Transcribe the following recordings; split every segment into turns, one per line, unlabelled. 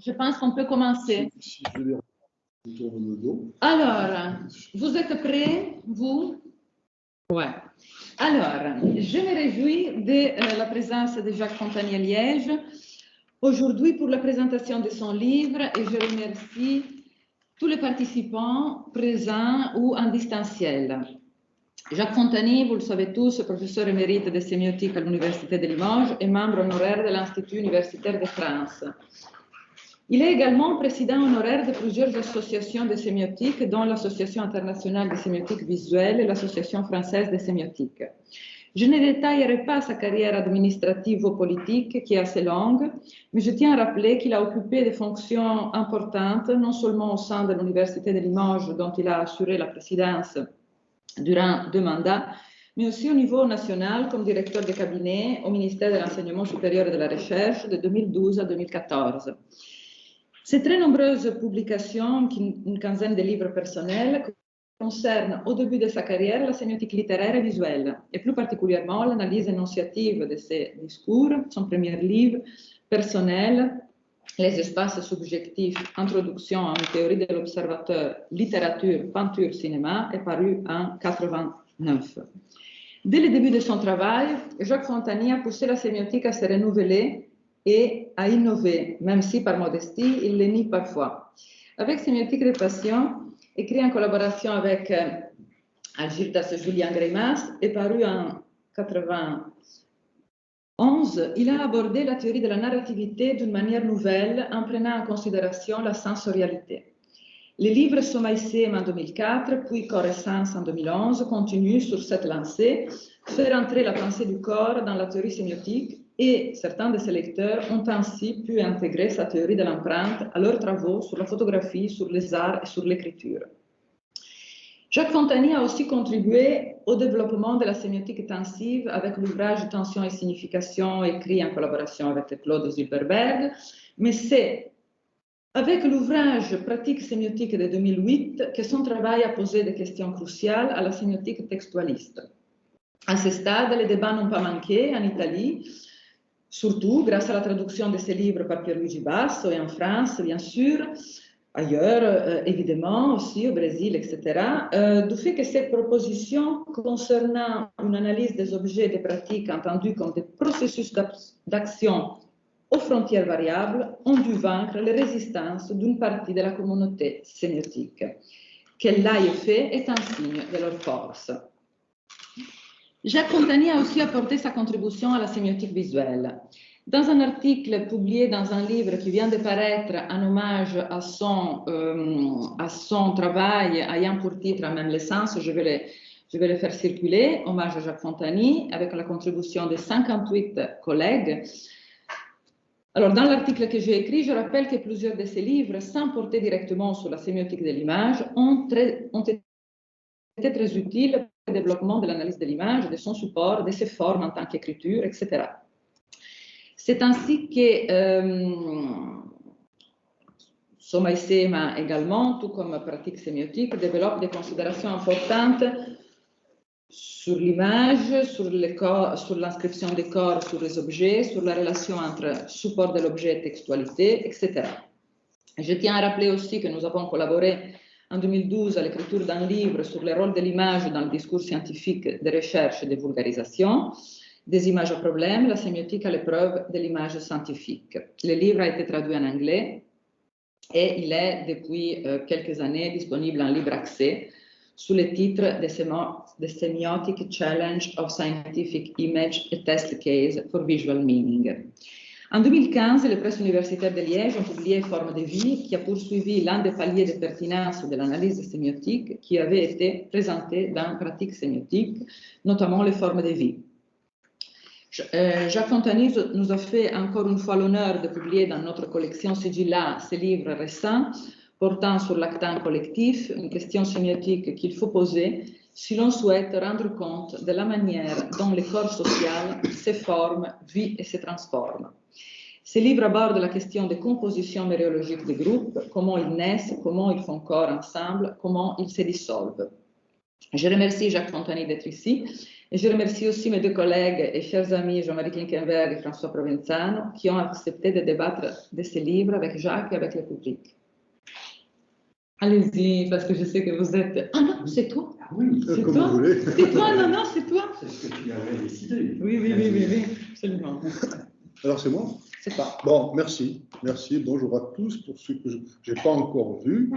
Je pense qu'on peut commencer. Alors, vous êtes prêts, vous? Ouais. Alors, je me réjouis de la présence de Jacques Fontanier à Liège aujourd'hui pour la présentation de son livre et je remercie tous les participants présents ou en distanciel. Jacques Fontanier, vous le savez tous, professeur émérite de sémiotique à l'Université de Limoges et membre honoraire de l'Institut universitaire de France. Il est également président honoraire de plusieurs associations de sémiotique, dont l'Association internationale de sémiotique visuelle et l'Association française de sémiotique. Je ne détaillerai pas sa carrière administrative ou politique, qui est assez longue, mais je tiens à rappeler qu'il a occupé des fonctions importantes, non seulement au sein de l'Université de Limoges, dont il a assuré la présidence durant 2 mandats, mais aussi au niveau national comme directeur de cabinet au ministère de l'Enseignement supérieur et de la Recherche de 2012 à 2014. Ces très nombreuses publications, une quinzaine de livres personnels, concernent au début de sa carrière la sémiotique littéraire et visuelle, et plus particulièrement l'analyse énonciative de ses discours, son premier livre personnel, Les espaces subjectifs, introduction à une théorie de l'observateur, littérature, peinture, cinéma, est paru en 1989. Dès le début de son travail, Jacques Fontanier a poussé la sémiotique à se renouveler et à innover, même si par modestie, il le nie parfois. Avec Sémiotique de Passion, écrit en collaboration avec Algirdas et Julien Greimas, est paru en 1991, il a abordé la théorie de la narrativité d'une manière nouvelle en prenant en considération la sensorialité. Les livres Somaïsem en 2004, puis Corps et Sens en 2011 continuent sur cette lancée, faire entrer la pensée du corps dans la théorie sémiotique et certains de ses lecteurs ont ainsi pu intégrer sa théorie de l'empreinte à leurs travaux sur la photographie, sur les arts et sur l'écriture. Jacques Fontanier a aussi contribué au développement de la sémiotique intensive avec l'ouvrage Tension et signification écrit en collaboration avec Claude Zilberberg, mais c'est avec l'ouvrage Pratique sémiotique de 2008 que son travail a posé des questions cruciales à la sémiotique textualiste. À ce stade, les débats n'ont pas manqué en Italie, surtout grâce à la traduction de ses livres par Pierluigi Basso et en France, bien sûr, ailleurs, évidemment, aussi au Brésil, etc., du fait que ces propositions concernant une analyse des objets et des pratiques entendus comme des processus d'action aux frontières variables ont dû vaincre les résistances d'une partie de la communauté sémiotique. Qu'elle l'ait fait est un signe de leur force. Jacques Fontanier a aussi apporté sa contribution à la sémiotique visuelle. Dans un article publié dans un livre qui vient de paraître en hommage à son travail ayant pour titre en même sens, je vais le faire circuler, hommage à Jacques Fontanier, avec la contribution de 58 collègues. Alors, dans l'article que j'ai écrit, je rappelle que plusieurs de ces livres, sans porter directement sur la sémiotique de l'image, ont été très utiles pour le développement de l'analyse de l'image, de son support, de ses formes en tant qu'écriture, etc. C'est ainsi que Somaïsem également, tout comme pratique sémiotique, développe des considérations importantes sur l'image, sur l'inscription des corps sur les objets, sur la relation entre support de l'objet et textualité, etc. Je tiens à rappeler aussi que nous avons collaboré en 2012 à l'écriture d'un livre sur le rôle de l'image dans le discours scientifique de recherche et de vulgarisation, des images à problème, la sémiotique à l'épreuve de l'image scientifique. Le livre a été traduit en anglais et il est depuis quelques années disponible en libre accès sous le titre The Semiotic Challenge of Scientific Image, a Test Case for Visual Meaning. En 2015, les presses universitaires de Liège ont publié Forme de vie, qui a poursuivi l'un des paliers de pertinence de l'analyse sémiotique qui avait été présenté dans Pratique sémiotique, notamment les formes de vie. Jacques Fontanier nous a fait encore une fois l'honneur de publier dans notre collection Sigilla ses livres récents portant sur l'actant collectif, une question sémiotique qu'il faut poser si l'on souhaite rendre compte de la manière dont le corps social se forme, vit et se transforme. Ces livres abordent la question des compositions méréologiques des groupes, comment ils naissent, comment ils font corps ensemble, comment ils se dissolvent. Je remercie Jacques Fontanier d'être ici Et je remercie aussi mes deux collègues et chers amis Jean-Marie Klinkenberg et François Provenzano qui ont accepté de débattre de ces livres avec Jacques et avec le public. Allez-y, parce que je sais que vous êtes... Ah non, c'est toi.
Oui,
c'est
comme
toi.
vous voulez.
C'est toi, non, c'est toi.
C'est ce que tu avais décidé.
Oui, absolument.
Alors, c'est moi?
C'est toi.
Bon, merci. Merci. Bonjour à tous. Pour ceux que je n'ai pas encore vus,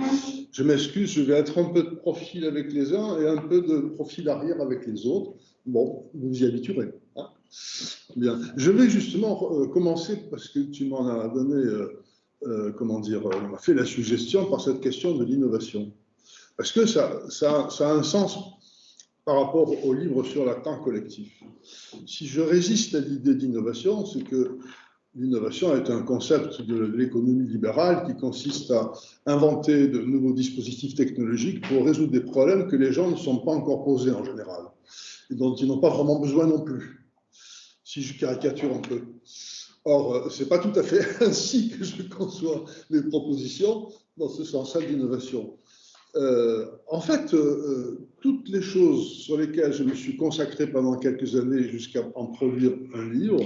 je m'excuse, je vais être un peu de profil avec les uns et un peu de profil arrière avec les autres. Bon, vous vous y habituerez. Hein. Bien. Je vais justement commencer, parce que tu m'en as donné, comment dire, m'a fait la suggestion par cette question de l'innovation. Parce que ça a un sens par rapport au livre sur l'actant collectif. Si je résiste à l'idée d'innovation, c'est que l'innovation est un concept de l'économie libérale qui consiste à inventer de nouveaux dispositifs technologiques pour résoudre des problèmes que les gens ne sont pas encore posés en général et dont ils n'ont pas vraiment besoin non plus, si je caricature un peu. Or, ce n'est pas tout à fait ainsi que je conçois mes propositions dans ce sens-là d'innovation. En fait, toutes les choses sur lesquelles je me suis consacré pendant quelques années jusqu'à en produire un livre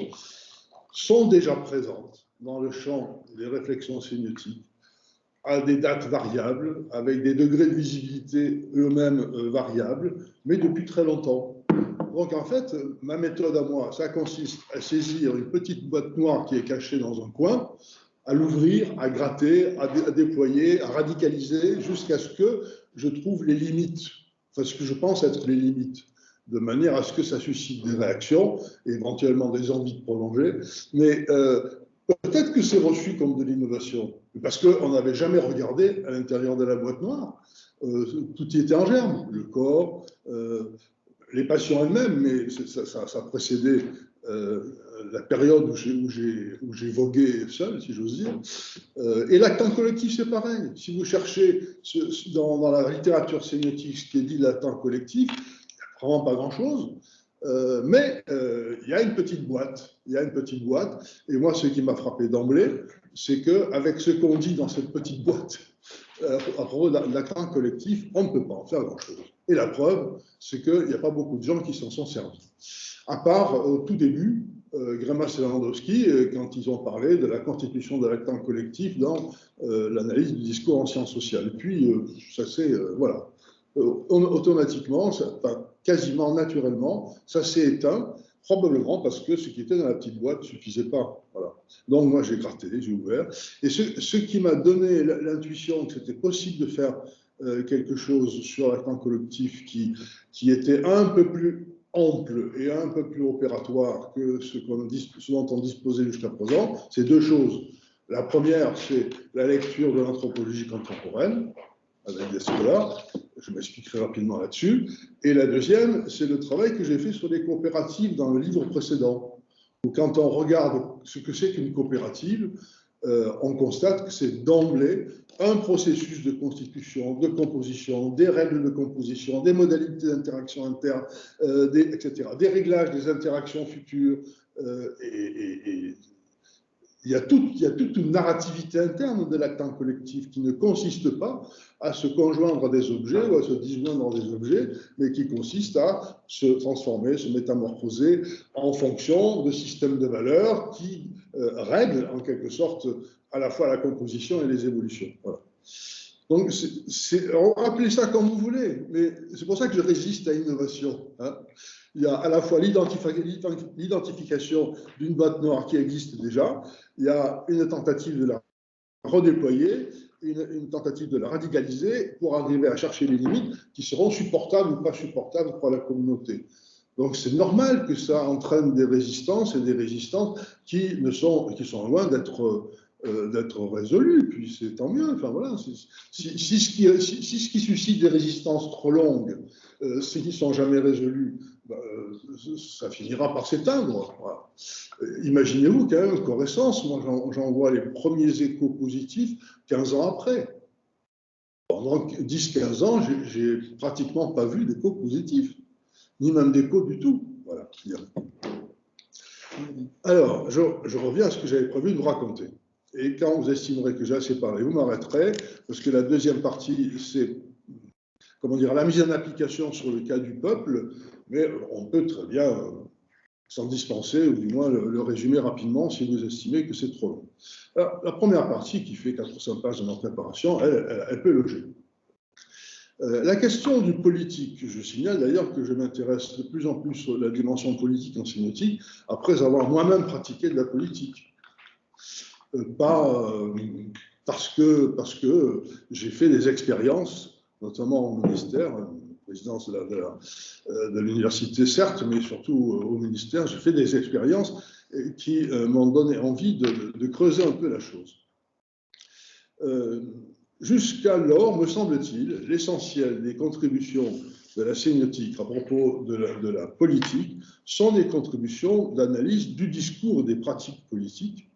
sont déjà présentes dans le champ des réflexions sémiotiques à des dates variables, avec des degrés de visibilité eux-mêmes variables, mais depuis très longtemps. Donc en fait, ma méthode à moi, ça consiste à saisir une petite boîte noire qui est cachée dans un coin, à l'ouvrir, à gratter, à déployer, à radicaliser, jusqu'à ce que je trouve les limites, enfin ce que je pense être les limites, de manière à ce que ça suscite des réactions, et éventuellement des envies de prolonger. Mais peut-être que c'est reçu comme de l'innovation, parce qu'on n'avait jamais regardé à l'intérieur de la boîte noire. Tout y était en germe, le corps, les passions elles-mêmes, mais ça précédait la période où j'ai vogué seul, si j'ose dire. Et l'actant collectif, c'est pareil. Si vous cherchez dans la littérature sémiotique ce qui est dit de l'actant collectif, il n'y a vraiment pas grand-chose. Mais il y a une petite boîte. Il y a une petite boîte. Et moi, ce qui m'a frappé d'emblée, c'est qu'avec ce qu'on dit dans cette petite boîte, à propos de l'actant collectif, on ne peut pas en faire grand-chose. Et la preuve, c'est qu'il n'y a pas beaucoup de gens qui s'en sont servis. À part, au tout début, Greimas et Lewandowski, quand ils ont parlé de la constitution de l'actant collectif dans l'analyse du discours en sciences sociales. Et puis, ça s'est, voilà, automatiquement, enfin, quasiment naturellement, ça s'est éteint, probablement parce que ce qui était dans la petite boîte ne suffisait pas. Voilà. Donc, moi, j'ai gratté, j'ai ouvert. Et ce qui m'a donné l'intuition que c'était possible de faire quelque chose sur l'actant collectif qui était un peu plus ample et un peu plus opératoire que ce dont on disposait jusqu'à présent, c'est deux choses. La première, c'est la lecture de l'anthropologie contemporaine, avec des scolaires, je m'expliquerai rapidement là-dessus. Et la deuxième, c'est le travail que j'ai fait sur les coopératives dans le livre précédent, où quand on regarde ce que c'est qu'une coopérative, on constate que c'est d'emblée un processus de constitution, de composition, des règles de composition, des modalités d'interaction interne, etc., des réglages des interactions futures. Et il y a toute une narrativité interne de l'actant collectif qui ne consiste pas à se conjoindre à des objets ou à se disjoindre dans des objets, mais qui consiste à se transformer, se métamorphoser en fonction de systèmes de valeurs qui règlent en quelque sorte à la fois la composition et les évolutions. Voilà. Donc, appelez ça comme vous voulez, mais c'est pour ça que je résiste à l'innovation. Hein. Il y a à la fois l'identification d'une boîte noire qui existe déjà, il y a une tentative de la redéployer, une tentative de la radicaliser pour arriver à chercher les limites qui seront supportables ou pas supportables pour la communauté. Donc c'est normal que ça entraîne des résistances et des résistances qui sont loin d'être résolues, puis c'est tant mieux. Enfin voilà, si ce qui suscite des résistances trop longues, c'est qu'ils ne sont jamais résolus, ça finira par s'éteindre. Voilà. Imaginez-vous quand même qu'en récence, moi j'en vois les premiers échos positifs 15 ans après. Pendant 10-15 ans, j'ai pratiquement pas vu d'échos positifs, ni même d'échos du tout. Voilà. Alors, je reviens à ce que j'avais prévu de vous raconter. Et quand vous estimerez que j'ai assez parlé, vous m'arrêterez, parce que la deuxième partie, c'est, comment dire, la mise en application sur le cas du peuple. mais on peut très bien s'en dispenser, ou du moins le résumer rapidement si vous estimez que c'est trop long. Alors, la première partie, qui fait 400 pages de notre préparation, elle peut loger. La question du politique, je signale d'ailleurs que je m'intéresse de plus en plus sur la dimension politique en sémiotique, après avoir moi-même pratiqué de la politique. Parce que j'ai fait des expériences, notamment au ministère, présidence de l'université certes, mais surtout au ministère, j'ai fait des expériences qui m'ont donné envie de creuser un peu la chose. Jusqu'alors, me semble-t-il, l'essentiel des contributions de la sémiotique à propos de la politique sont des contributions d'analyse du discours et des pratiques politiques,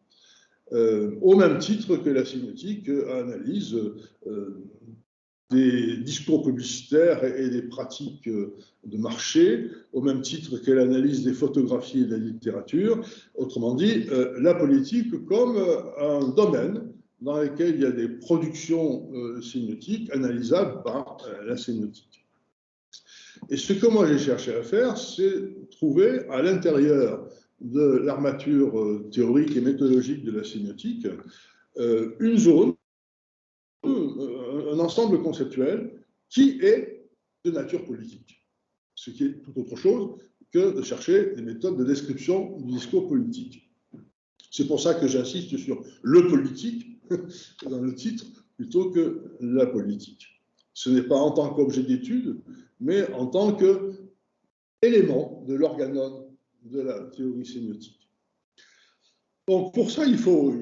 au même titre que la sémiotique analyse des discours publicitaires et des pratiques de marché, au même titre que l'analyse des photographies et de la littérature. Autrement dit, la politique comme un domaine dans lequel il y a des productions sémiotiques analysables par la sémiotique. Et ce que moi j'ai cherché à faire, c'est trouver à l'intérieur de l'armature théorique et méthodologique de la sémiotique une zone, un ensemble conceptuel qui est de nature politique, ce qui est tout autre chose que de chercher des méthodes de description du discours politique. C'est pour ça que j'insiste sur le politique dans le titre plutôt que la politique. Ce n'est pas en tant qu'objet d'étude, mais en tant qu'élément de l'organon de la théorie sémiotique. Donc pour ça, il faut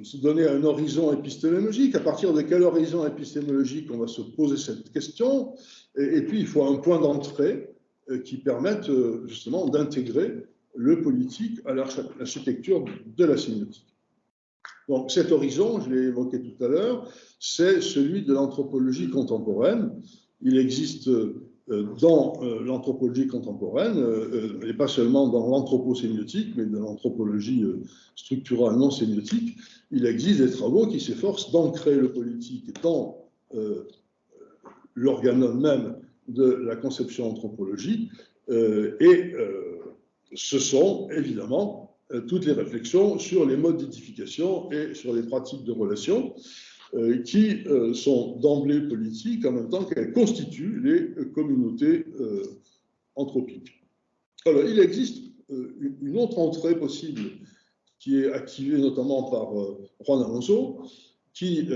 se donner un horizon épistémologique. À partir de quel horizon épistémologique on va se poser cette question? Et puis il faut un point d'entrée qui permette justement d'intégrer le politique à l'architecture de la sémiotique. Donc cet horizon, je l'ai évoqué tout à l'heure, c'est celui de l'anthropologie contemporaine. Il existe dans l'anthropologie contemporaine, et pas seulement dans l'anthroposémiotique, mais dans l'anthropologie structurale non sémiotique, il existe des travaux qui s'efforcent d'ancrer le politique dans l'organon même de la conception anthropologique, et ce sont évidemment toutes les réflexions sur les modes d'édification et sur les pratiques de relations qui sont d'emblée politiques en même temps qu'elles constituent les communautés anthropiques. Alors, il existe une autre entrée possible qui est activée notamment par Juan Alonso, qui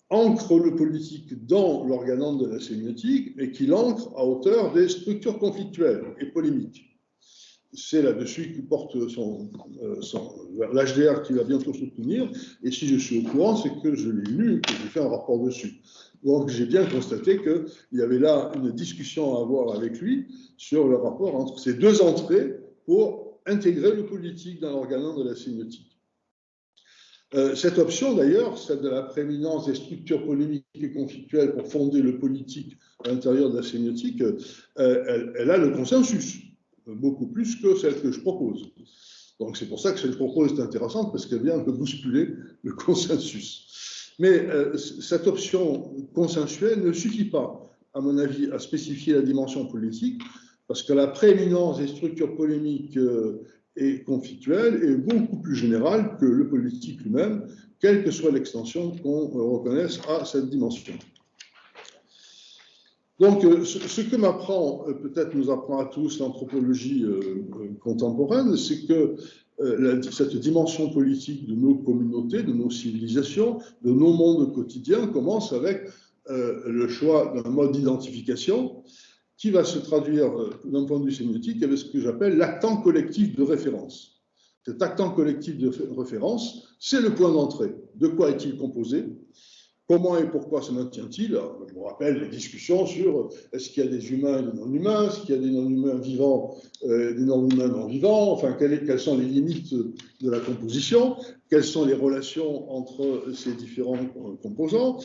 ancre le politique dans l'organon de la sémiotique et qui l'ancre à hauteur des structures conflictuelles et polémiques. C'est là-dessus qu'il porte l'HDR qui va bientôt soutenir, et si je suis au courant, c'est que je l'ai lu, que j'ai fait un rapport dessus. Donc j'ai bien constaté qu'il y avait là une discussion à avoir avec lui sur le rapport entre ces deux entrées pour intégrer le politique dans l'organon de la sémiotique. Cette option, d'ailleurs, celle de la prééminence des structures polémiques et conflictuelles pour fonder le politique à l'intérieur de la sémiotique, elle a le consensus, beaucoup plus que celle que je propose. Donc c'est pour ça que celle que je propose est intéressante, parce qu'elle vient un peu bousculer le consensus. Mais cette option consensuelle ne suffit pas, à mon avis, à spécifier la dimension politique, parce que la prééminence des structures polémiques et conflictuelles est beaucoup plus générale que le politique lui-même, quelle que soit l'extension qu'on reconnaisse à cette dimension. Donc, ce que m'apprend, peut-être nous apprend à tous l'anthropologie contemporaine, c'est que cette dimension politique de nos communautés, de nos civilisations, de nos mondes quotidiens commence avec le choix d'un mode d'identification qui va se traduire d'un point de vue sémiotique avec ce que j'appelle l'actant collectif de référence. Cet actant collectif de référence, c'est le point d'entrée. De quoi est-il composé ? Comment et pourquoi se maintient-il? Je me rappelle les discussions sur est-ce qu'il y a des humains et des non-humains, est-ce qu'il y a des non-humains vivants et des non-humains non-vivants, enfin, quelles sont les limites de la composition, quelles sont les relations entre ces différents composants,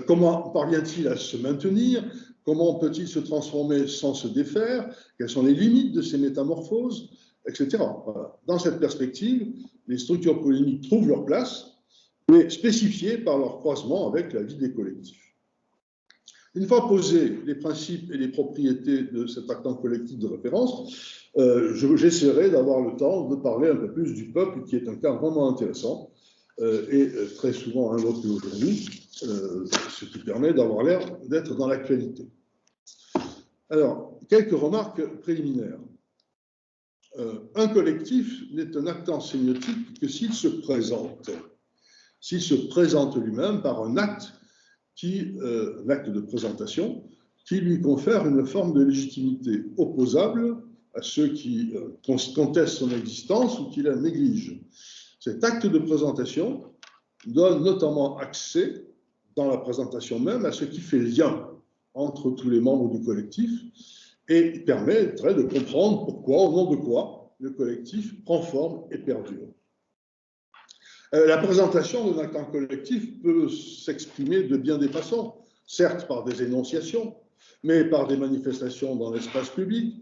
comment parvient-il à se maintenir, comment peut-il se transformer sans se défaire, quelles sont les limites de ces métamorphoses, etc. Voilà. Dans cette perspective, les structures polémiques trouvent leur place, mais spécifiées par leur croisement avec la vie des collectifs. Une fois posés les principes et les propriétés de cet actant collectif de référence, j'essaierai d'avoir le temps de parler un peu plus du peuple, qui est un cas vraiment intéressant et très souvent invoqué aujourd'hui, ce qui permet d'avoir l'air d'être dans l'actualité. Alors, quelques remarques préliminaires. Un collectif n'est un actant sémiotique que s'il se présente lui-même par un acte de présentation qui lui confère une forme de légitimité opposable à ceux qui contestent son existence ou qui la négligent. Cet acte de présentation donne notamment accès, dans la présentation même, à ce qui fait lien entre tous les membres du collectif et permettrait de comprendre pourquoi, au nom de quoi, le collectif prend forme et perdure. La présentation d'un actant collectif peut s'exprimer de bien des façons, certes par des énonciations, mais par des manifestations dans l'espace public,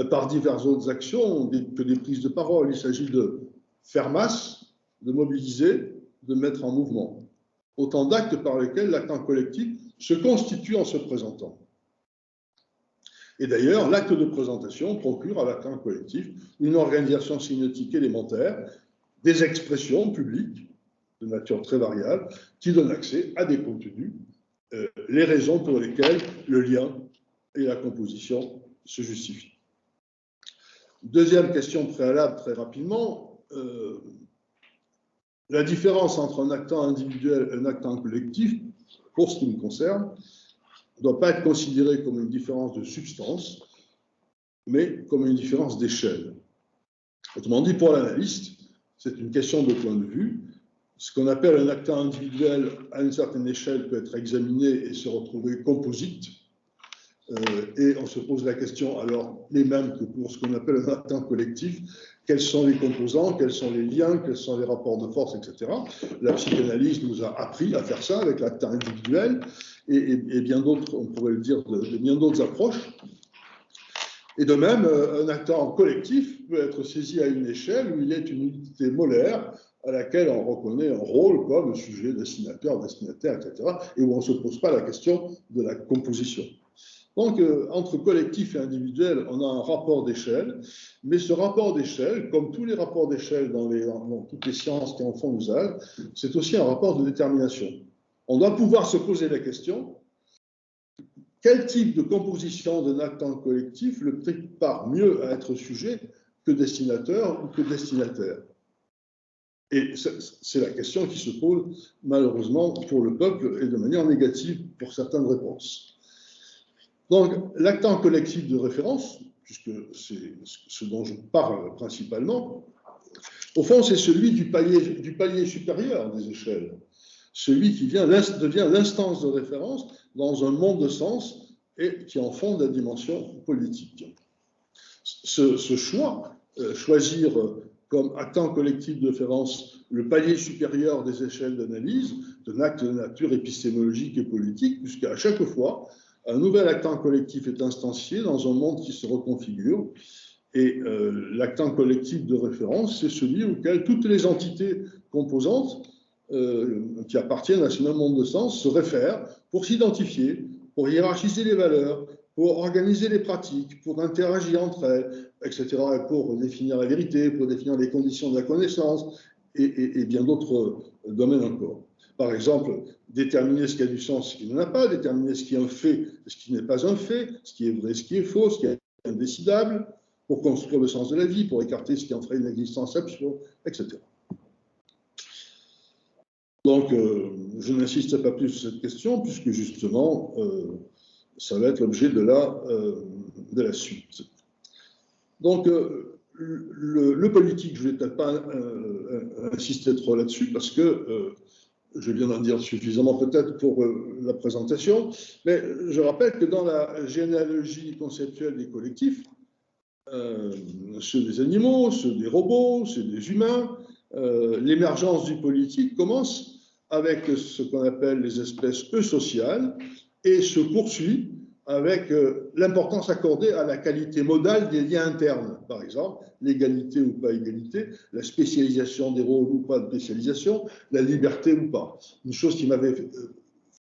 par diverses autres actions que des prises de parole. Il s'agit de faire masse, de mobiliser, de mettre en mouvement. Autant d'actes par lesquels l'actant collectif se constitue en se présentant. Et d'ailleurs, l'acte de présentation procure à l'actant collectif une organisation sémiotique élémentaire, des expressions publiques de nature très variable qui donnent accès à des contenus, les raisons pour lesquelles le lien et la composition se justifient. Deuxième question préalable très rapidement, la différence entre un actant individuel et un actant collectif, pour ce qui me concerne, ne doit pas être considérée comme une différence de substance, mais comme une différence d'échelle. Autrement dit, pour l'analyste, c'est une question de point de vue. Ce qu'on appelle un actant individuel à une certaine échelle peut être examiné et se retrouver composite. Et on se pose la question, alors, les mêmes que pour ce qu'on appelle un actant collectif, quels sont les composants, quels sont les liens, quels sont les rapports de force, etc. La psychanalyse nous a appris à faire ça avec l'actant individuel et bien d'autres, on pourrait le dire, de bien d'autres approches. Et de même, un actant collectif peut être saisi à une échelle où il est une unité molaire à laquelle on reconnaît un rôle comme sujet, destinataire, etc., et où on ne se pose pas la question de la composition. Donc, entre collectif et individuel, on a un rapport d'échelle, mais ce rapport d'échelle, comme tous les rapports d'échelle dans toutes les sciences qui en font usage, c'est aussi un rapport de détermination. On doit pouvoir se poser la question, quel type de composition d'un actant collectif le prépare mieux à être sujet que destinateur ou que destinataire? Et c'est la question qui se pose malheureusement pour le peuple et de manière négative pour certaines réponses. Donc, l'actant collectif de référence, puisque c'est ce dont je parle principalement, au fond, c'est celui du palier supérieur des échelles, celui qui devient l'instance de référence dans un monde de sens et qui en fonde la dimension politique. Ce choix, choisir comme actant collectif de référence le palier supérieur des échelles d'analyse, d'un acte de nature épistémologique et politique, puisqu'à chaque fois, un nouvel actant collectif est instancié dans un monde qui se reconfigure. Et l'actant collectif de référence, c'est celui auquel toutes les entités composantes qui appartiennent à ce même monde de sens se réfèrent pour s'identifier, pour hiérarchiser les valeurs, pour organiser les pratiques, pour interagir entre elles, etc., et pour définir la vérité, pour définir les conditions de la connaissance, et bien d'autres domaines encore. Par exemple, déterminer ce qui a du sens, ce qui n'en a pas, déterminer ce qui est un fait, ce qui n'est pas un fait, ce qui est vrai, ce qui est faux, ce qui est indécidable, pour construire le sens de la vie, pour écarter ce qui en ferait une existence absurde, etc. Donc, je n'insiste pas plus sur cette question, puisque justement, ça va être l'objet de la suite. Donc, le politique, je ne vais peut-être pas insister trop là-dessus, parce que je viens d'en dire suffisamment peut-être pour la présentation, mais je rappelle que dans la généalogie conceptuelle des collectifs, ceux des animaux, ceux des robots, ceux des humains, l'émergence du politique commence avec ce qu'on appelle les espèces eusociales et se poursuit avec l'importance accordée à la qualité modale des liens internes, par exemple, l'égalité ou pas égalité, la spécialisation des rôles ou pas de spécialisation, la liberté ou pas. Une chose qui m'avait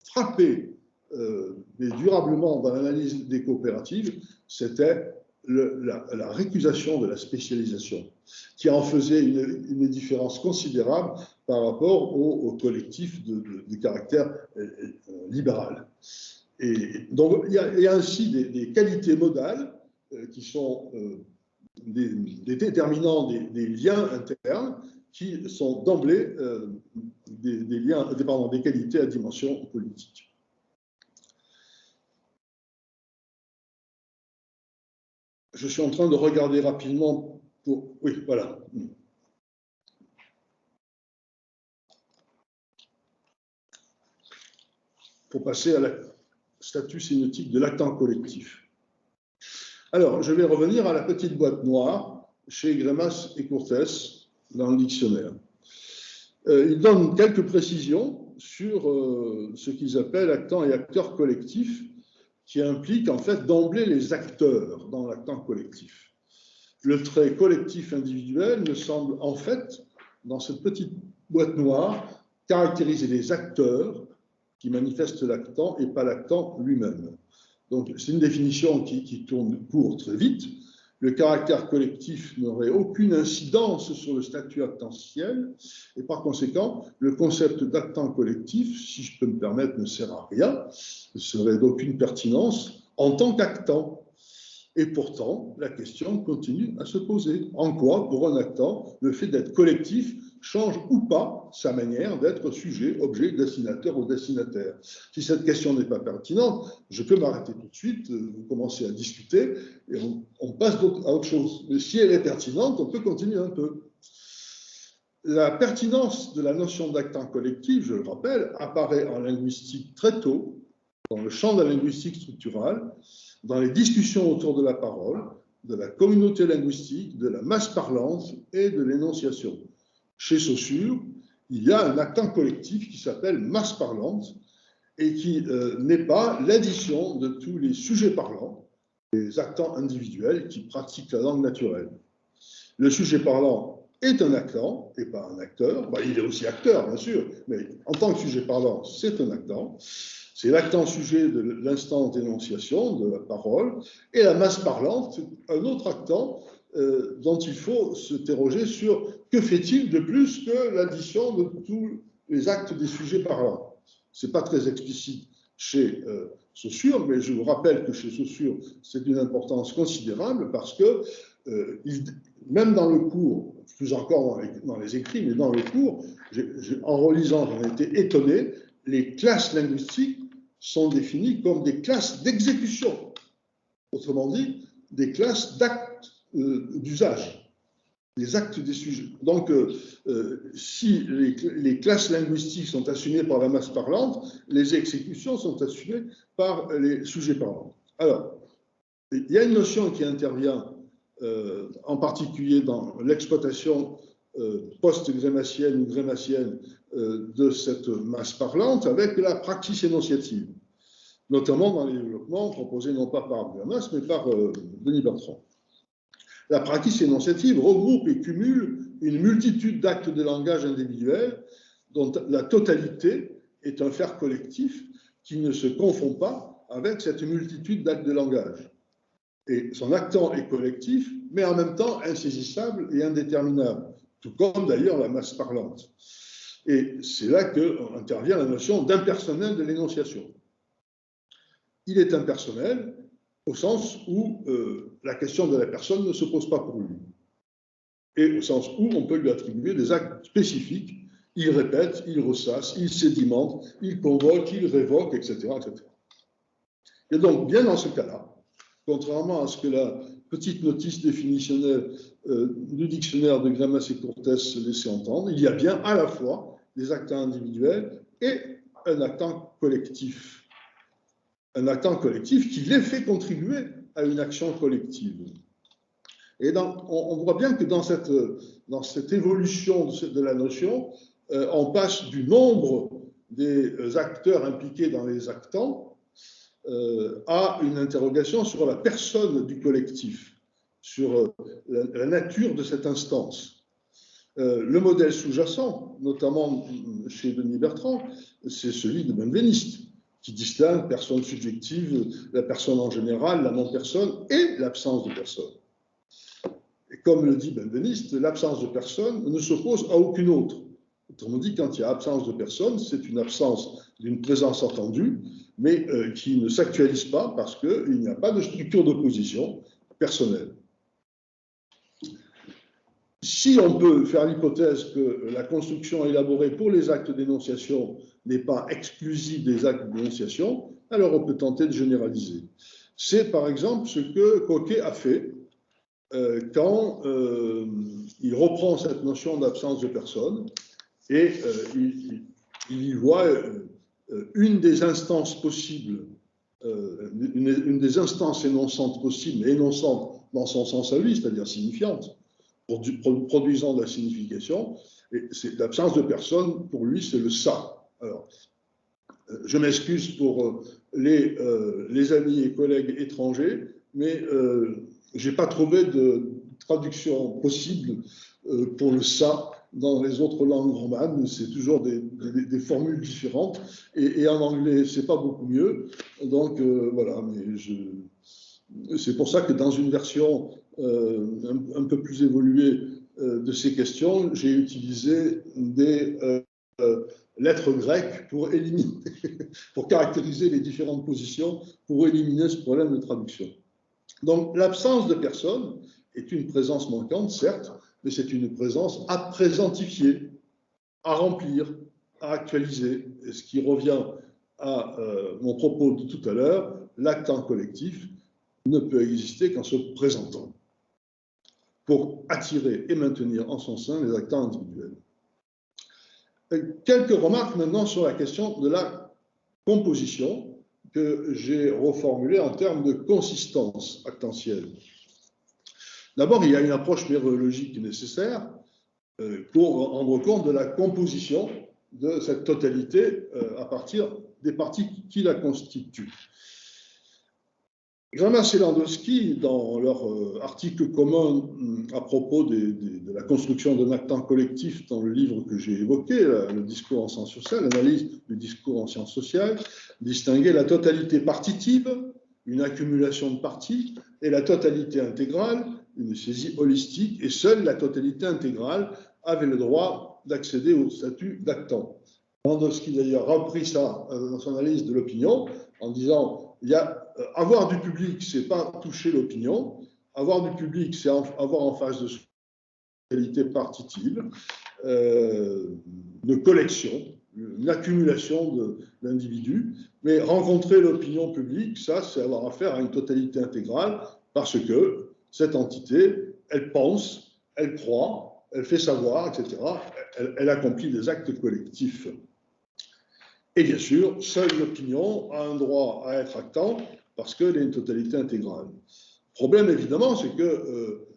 frappé mais durablement dans l'analyse des coopératives, c'était la récusation de la spécialisation, qui en faisait une différence considérable par rapport au collectif de caractère libéral. Et donc, il y a ainsi des qualités modales qui sont des déterminants des liens internes qui sont d'emblée des qualités à dimension politique. Je suis en train de regarder rapidement pour... Oui, voilà. Pour passer à la statut sémiotique de l'actant collectif. Alors, je vais revenir à la petite boîte noire chez Greimas et Courtès dans le dictionnaire. Ils donnent quelques précisions sur ce qu'ils appellent actant et acteurs collectifs, qui implique en fait d'emblée les acteurs dans l'actant collectif. Le trait collectif individuel me semble en fait, dans cette petite boîte noire, caractériser les acteurs qui manifestent l'actant et pas l'actant lui-même. Donc c'est une définition qui tourne court très vite. Le caractère collectif n'aurait aucune incidence sur le statut actentiel et par conséquent, le concept d'actant collectif, si je peux me permettre, ne sert à rien, ne serait d'aucune pertinence en tant qu'actant. Et pourtant, la question continue à se poser. En quoi, pour un actant, le fait d'être collectif change ou pas sa manière d'être sujet, objet, destinateur ou destinataire? Si cette question n'est pas pertinente, je peux m'arrêter tout de suite, vous commencez à discuter et on passe à autre chose. Mais si elle est pertinente, on peut continuer un peu. La pertinence de la notion d'actant collectif, je le rappelle, apparaît en linguistique très tôt, dans le champ de la linguistique structurale, dans les discussions autour de la parole, de la communauté linguistique, de la masse parlante et de l'énonciation. Chez Saussure, il y a un actant collectif qui s'appelle masse parlante et qui n'est pas l'addition de tous les sujets parlants, les actants individuels qui pratiquent la langue naturelle. Le sujet parlant est un actant et pas un acteur. Ben, il est aussi acteur, bien sûr, mais en tant que sujet parlant, c'est un actant. C'est l'actant sujet de l'instant d'énonciation, de la parole, et la masse parlante, un autre actant dont il faut s'interroger sur que fait-il de plus que l'addition de tous les actes des sujets parlants. Ce n'est pas très explicite chez Saussure, mais je vous rappelle que chez Saussure, c'est d'une importance considérable parce que même dans le cours, plus encore dans les écrits, mais dans le cours, en relisant, j'en ai été étonné, les classes linguistiques sont définies comme des classes d'exécution. Autrement dit, des classes d'actes d'usage, des actes des sujets. Donc, si les classes linguistiques sont assumées par la masse parlante, les exécutions sont assumées par les sujets parlants. Alors, il y a une notion qui intervient en particulier dans l'exploitation post-grémacienne ou grémacienne de cette masse parlante avec la praxis énonciative, notamment dans les développements proposés non pas par Greimas mais par Denis Bertrand. La praxis énonciative regroupe et cumule une multitude d'actes de langage individuels dont la totalité est un faire collectif qui ne se confond pas avec cette multitude d'actes de langage. Et son actant est collectif, mais en même temps insaisissable et indéterminable, tout comme d'ailleurs la masse parlante. Et c'est là qu'intervient la notion d'impersonnel de l'énonciation. Il est impersonnel au sens où la question de la personne ne se pose pas pour lui, et au sens où on peut lui attribuer des actes spécifiques. Il répète, il ressasse, il sédimente, il convoque, il révoque, etc., etc. Et donc, bien dans ce cas-là, contrairement à ce que la petite notice définitionnelle du dictionnaire de Greimas et Courtès laissait entendre, il y a bien à la fois des actants individuels et un actant collectif. Un actant collectif qui les fait contribuer à une action collective. Et on voit bien que dans cette évolution de la notion, on passe du nombre des acteurs impliqués dans les actants à une interrogation sur la personne du collectif, sur la nature de cette instance. Le modèle sous-jacent, notamment chez Denis Bertrand, c'est celui de Benveniste, qui distingue personne subjective, la personne en général, la non-personne et l'absence de personne. Et comme le dit Benveniste, l'absence de personne ne s'oppose à aucune autre. Autrement dit, quand il y a absence de personne, c'est une absence d'une présence entendue, mais qui ne s'actualise pas parce qu'il n'y a pas de structure d'opposition personnelle. Si on peut faire l'hypothèse que la construction élaborée pour les actes d'énonciation n'est pas exclusive des actes d'énonciation, alors on peut tenter de généraliser. C'est par exemple ce que Coquet a fait quand il reprend cette notion d'absence de personne et il y voit une des instances possibles, une des instances énonçantes possibles, mais énonçantes dans son sens à lui, c'est-à-dire signifiante, produisant de la signification, et l'absence de personne, pour lui, c'est le ça. Alors, je m'excuse pour les amis et collègues étrangers, mais je n'ai pas trouvé de traduction possible pour le ça dans les autres langues romanes. C'est toujours des formules différentes, et en anglais, c'est pas beaucoup mieux. Donc, voilà, mais c'est pour ça que dans une version un peu plus évoluée de ces questions, j'ai utilisé des lettres grecques pour éliminer, pour caractériser les différentes positions, pour éliminer ce problème de traduction. Donc l'absence de personne est une présence manquante, certes, mais c'est une présence à présentifier, à remplir, à actualiser. Et ce qui revient à mon propos de tout à l'heure, l'acte en collectif ne peut exister qu'en se présentant, pour attirer et maintenir en son sein les acteurs individuels. Quelques remarques maintenant sur la question de la composition que j'ai reformulée en termes de consistance actentielle. D'abord, il y a une approche méréologique nécessaire pour rendre compte de la composition de cette totalité à partir des parties qui la constituent. Grammas et Landowski, dans leur article commun à propos de la construction d'un actant collectif dans le livre que j'ai évoqué, le discours en sciences sociales, l'analyse du discours en sciences sociales, distinguaient la totalité partitive, une accumulation de parties, et la totalité intégrale, une saisie holistique, et seule la totalité intégrale avait le droit d'accéder au statut d'actant. Landowski d'ailleurs a repris ça dans son analyse de l'opinion en disant avoir du public, c'est pas toucher l'opinion. Avoir du public, c'est avoir en face de soi une qualité partitive, de collection, une accumulation d'individus. Mais rencontrer l'opinion publique, ça, c'est avoir affaire à une totalité intégrale parce que cette entité, elle pense, elle croit, elle fait savoir, etc. Elle accomplit des actes collectifs. Et bien sûr, seule l'opinion a un droit à être actant parce qu'elle est une totalité intégrale. Le problème, évidemment, c'est que,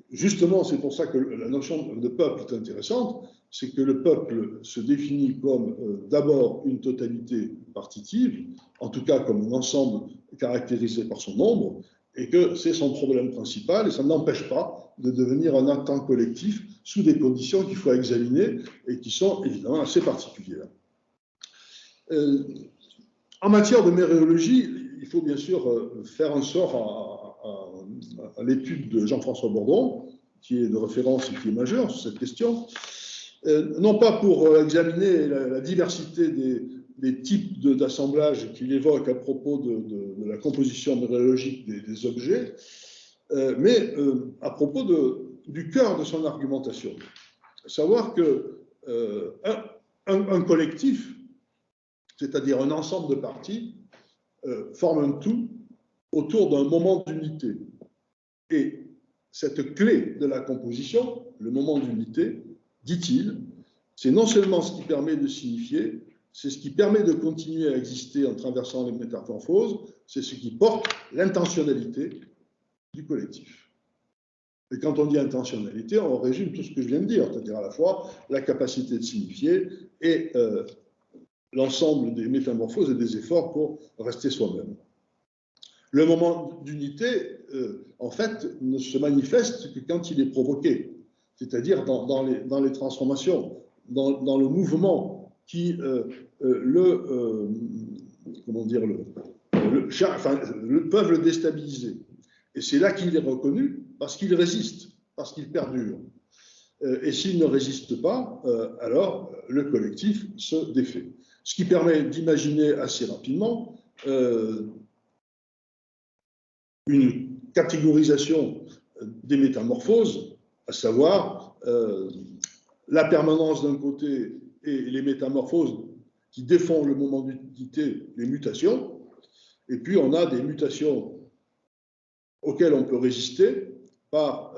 justement, c'est pour ça que la notion de peuple est intéressante, c'est que le peuple se définit comme d'abord une totalité partitive, en tout cas comme un ensemble caractérisé par son nombre, et que c'est son problème principal, et ça n'empêche pas de devenir un actant collectif sous des conditions qu'il faut examiner et qui sont évidemment assez particulières. En matière de méréologie, il faut bien sûr faire un sort à l'étude de Jean-François Bourdon, qui est de référence et qui est majeur sur cette question, non pas pour examiner la diversité des types d'assemblage qu'il évoque à propos de la composition méréologique des objets, mais à propos du cœur de son argumentation. Savoir que un collectif, c'est-à-dire un ensemble de parties, forme un tout autour d'un moment d'unité. Et cette clé de la composition, le moment d'unité, dit-il, c'est non seulement ce qui permet de signifier, c'est ce qui permet de continuer à exister en traversant les métamorphoses, c'est ce qui porte l'intentionnalité du collectif. Et quand on dit intentionnalité, on résume tout ce que je viens de dire, c'est-à-dire à la fois la capacité de signifier et l'ensemble des métamorphoses et des efforts pour rester soi-même. Le moment d'unité, en fait, ne se manifeste que quand il est provoqué, c'est-à-dire dans les transformations, dans le mouvement qui le comment dire, peuvent le déstabiliser. Et c'est là qu'il est reconnu, parce qu'il résiste, parce qu'il perdure. Et s'il ne résiste pas, alors le collectif se défait. Ce qui permet d'imaginer assez rapidement une catégorisation des métamorphoses, à savoir la permanence d'un côté et les métamorphoses qui défendent le moment d'unité, les mutations, et puis on a des mutations auxquelles on peut résister par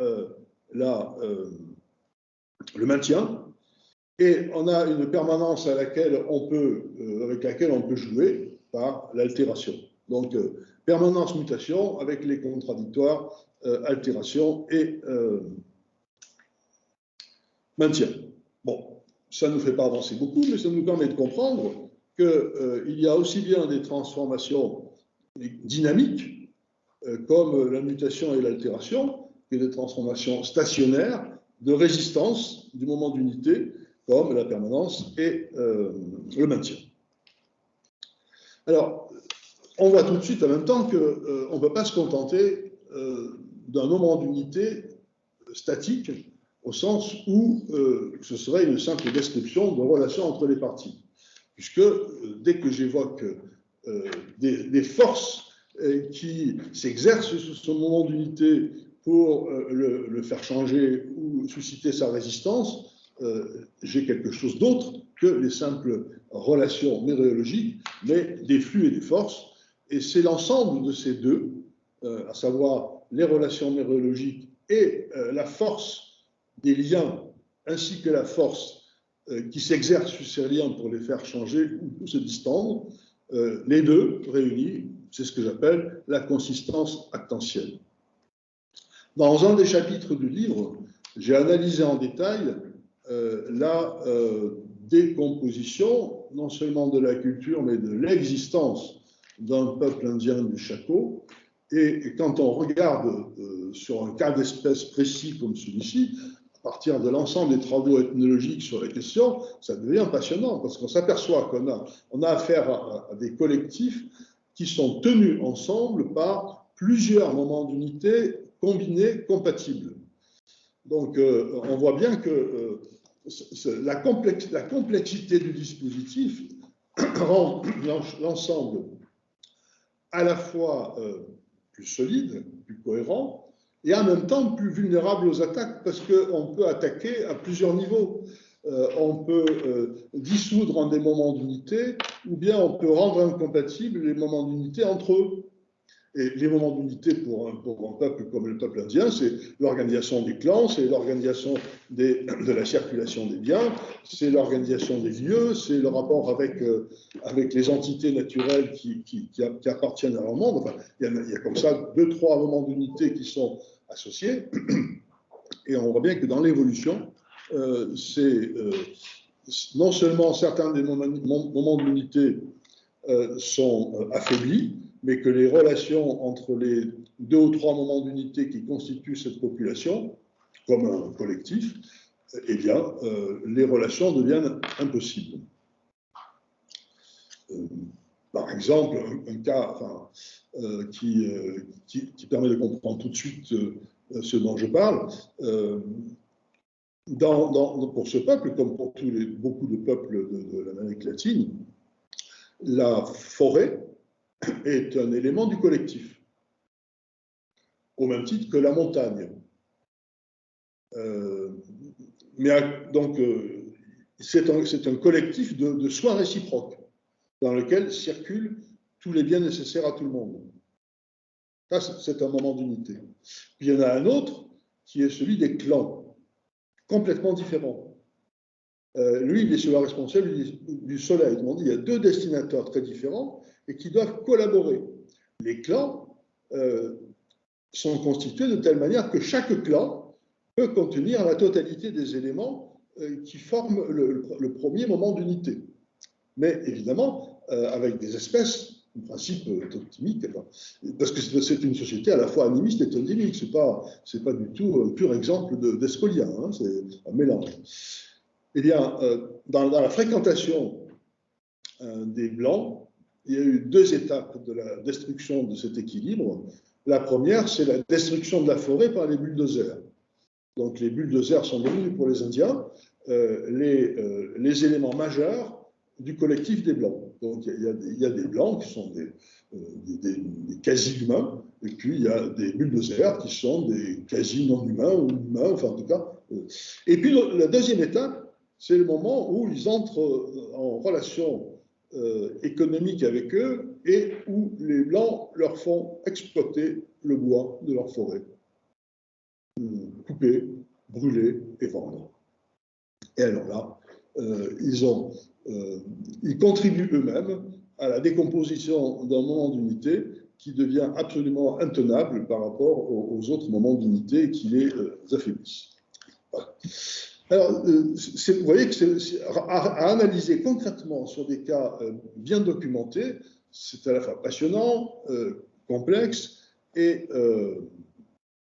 le maintien, et on a une permanence avec laquelle on peut jouer par l'altération. Donc, permanence-mutation avec les contradictoires, altération et maintien. Bon, ça ne nous fait pas avancer beaucoup, mais ça nous permet de comprendre qu'il y a aussi bien des transformations dynamiques, comme la mutation et l'altération, que des transformations stationnaires de résistance du moment d'unité, comme la permanence et le maintien. Alors, on voit tout de suite en même temps qu'on ne peut pas se contenter d'un moment d'unité statique, au sens où ce serait une simple description de relations entre les parties. Puisque dès que j'évoque des forces qui s'exercent sur ce moment d'unité pour le faire changer ou susciter sa résistance, j'ai quelque chose d'autre que les simples relations méréologiques, mais des flux et des forces. Et c'est l'ensemble de ces deux, à savoir les relations méréologiques et la force des liens, ainsi que la force qui s'exerce sur ces liens pour les faire changer ou se distendre, les deux réunis, c'est ce que j'appelle la consistance actentielle. Dans un des chapitres du livre, j'ai analysé en détail la décomposition, non seulement de la culture, mais de l'existence d'un peuple indien du Chaco. Et quand on regarde sur un cas d'espèce précis comme celui-ci, à partir de l'ensemble des travaux ethnologiques sur la question, ça devient passionnant, parce qu'on s'aperçoit qu'on a affaire à des collectifs qui sont tenus ensemble par plusieurs moments d'unité combinés, compatibles. Donc, on voit bien que la complexité du dispositif rend l'ensemble à la fois plus solide, plus cohérent, et en même temps plus vulnérable aux attaques, parce qu'on peut attaquer à plusieurs niveaux. On peut dissoudre en des moments d'unité, ou bien on peut rendre incompatibles les moments d'unité entre eux. Et les moments d'unité pour un peuple comme le peuple indien, c'est l'organisation des clans, c'est l'organisation de la circulation des biens, c'est l'organisation des lieux, c'est le rapport avec les entités naturelles qui appartiennent à leur monde. Enfin, il y a comme ça 2-3 moments d'unité qui sont associés. Et on voit bien que dans l'évolution, non seulement certains des moments d'unité sont affaiblis, mais que les relations entre les 2 ou 3 moments d'unité qui constituent cette population, comme un collectif, eh bien, les relations deviennent impossibles. Par exemple, un cas qui permet de comprendre tout de suite ce dont je parle, pour ce peuple, comme pour beaucoup de peuples de l'Amérique latine, la forêt est un élément du collectif, au même titre que la montagne. C'est un collectif de soins réciproques, dans lequel circulent tous les biens nécessaires à tout le monde. Ça, c'est un moment d'unité. Puis il y en a un autre, qui est celui des clans, complètement différent. Lui, il est sur la responsabilité du soleil. Il y a 2 destinataires très différents et qui doivent collaborer. Les clans sont constitués de telle manière que chaque clan peut contenir la totalité des éléments qui forment le premier moment d'unité. Mais évidemment, avec des espèces, en principe totemique, parce que c'est une société à la fois animiste et totémique. C'est pas du tout un pur exemple d'escolia, hein, c'est un mélange. Eh bien, dans la fréquentation des Blancs, il y a eu deux étapes de la destruction de cet équilibre. La première, c'est la destruction de la forêt par les bulldozers. Donc les bulldozers sont devenus pour les Indiens les éléments majeurs du collectif des Blancs. Donc il y a des Blancs qui sont des quasi-humains, et puis il y a des bulldozers qui sont des quasi-non-humains, ou humains, enfin en tout cas. Et puis la deuxième étape, c'est le moment où ils entrent en relation économique avec eux et où les Blancs leur font exploiter le bois de leur forêt, couper, brûler et vendre. Et alors là, ils contribuent eux-mêmes à la décomposition d'un moment d'unité qui devient absolument intenable par rapport aux autres moments d'unité et qui les affaiblissent. Voilà. Alors, vous voyez que à analyser concrètement sur des cas bien documentés, c'est à la fois passionnant, complexe, et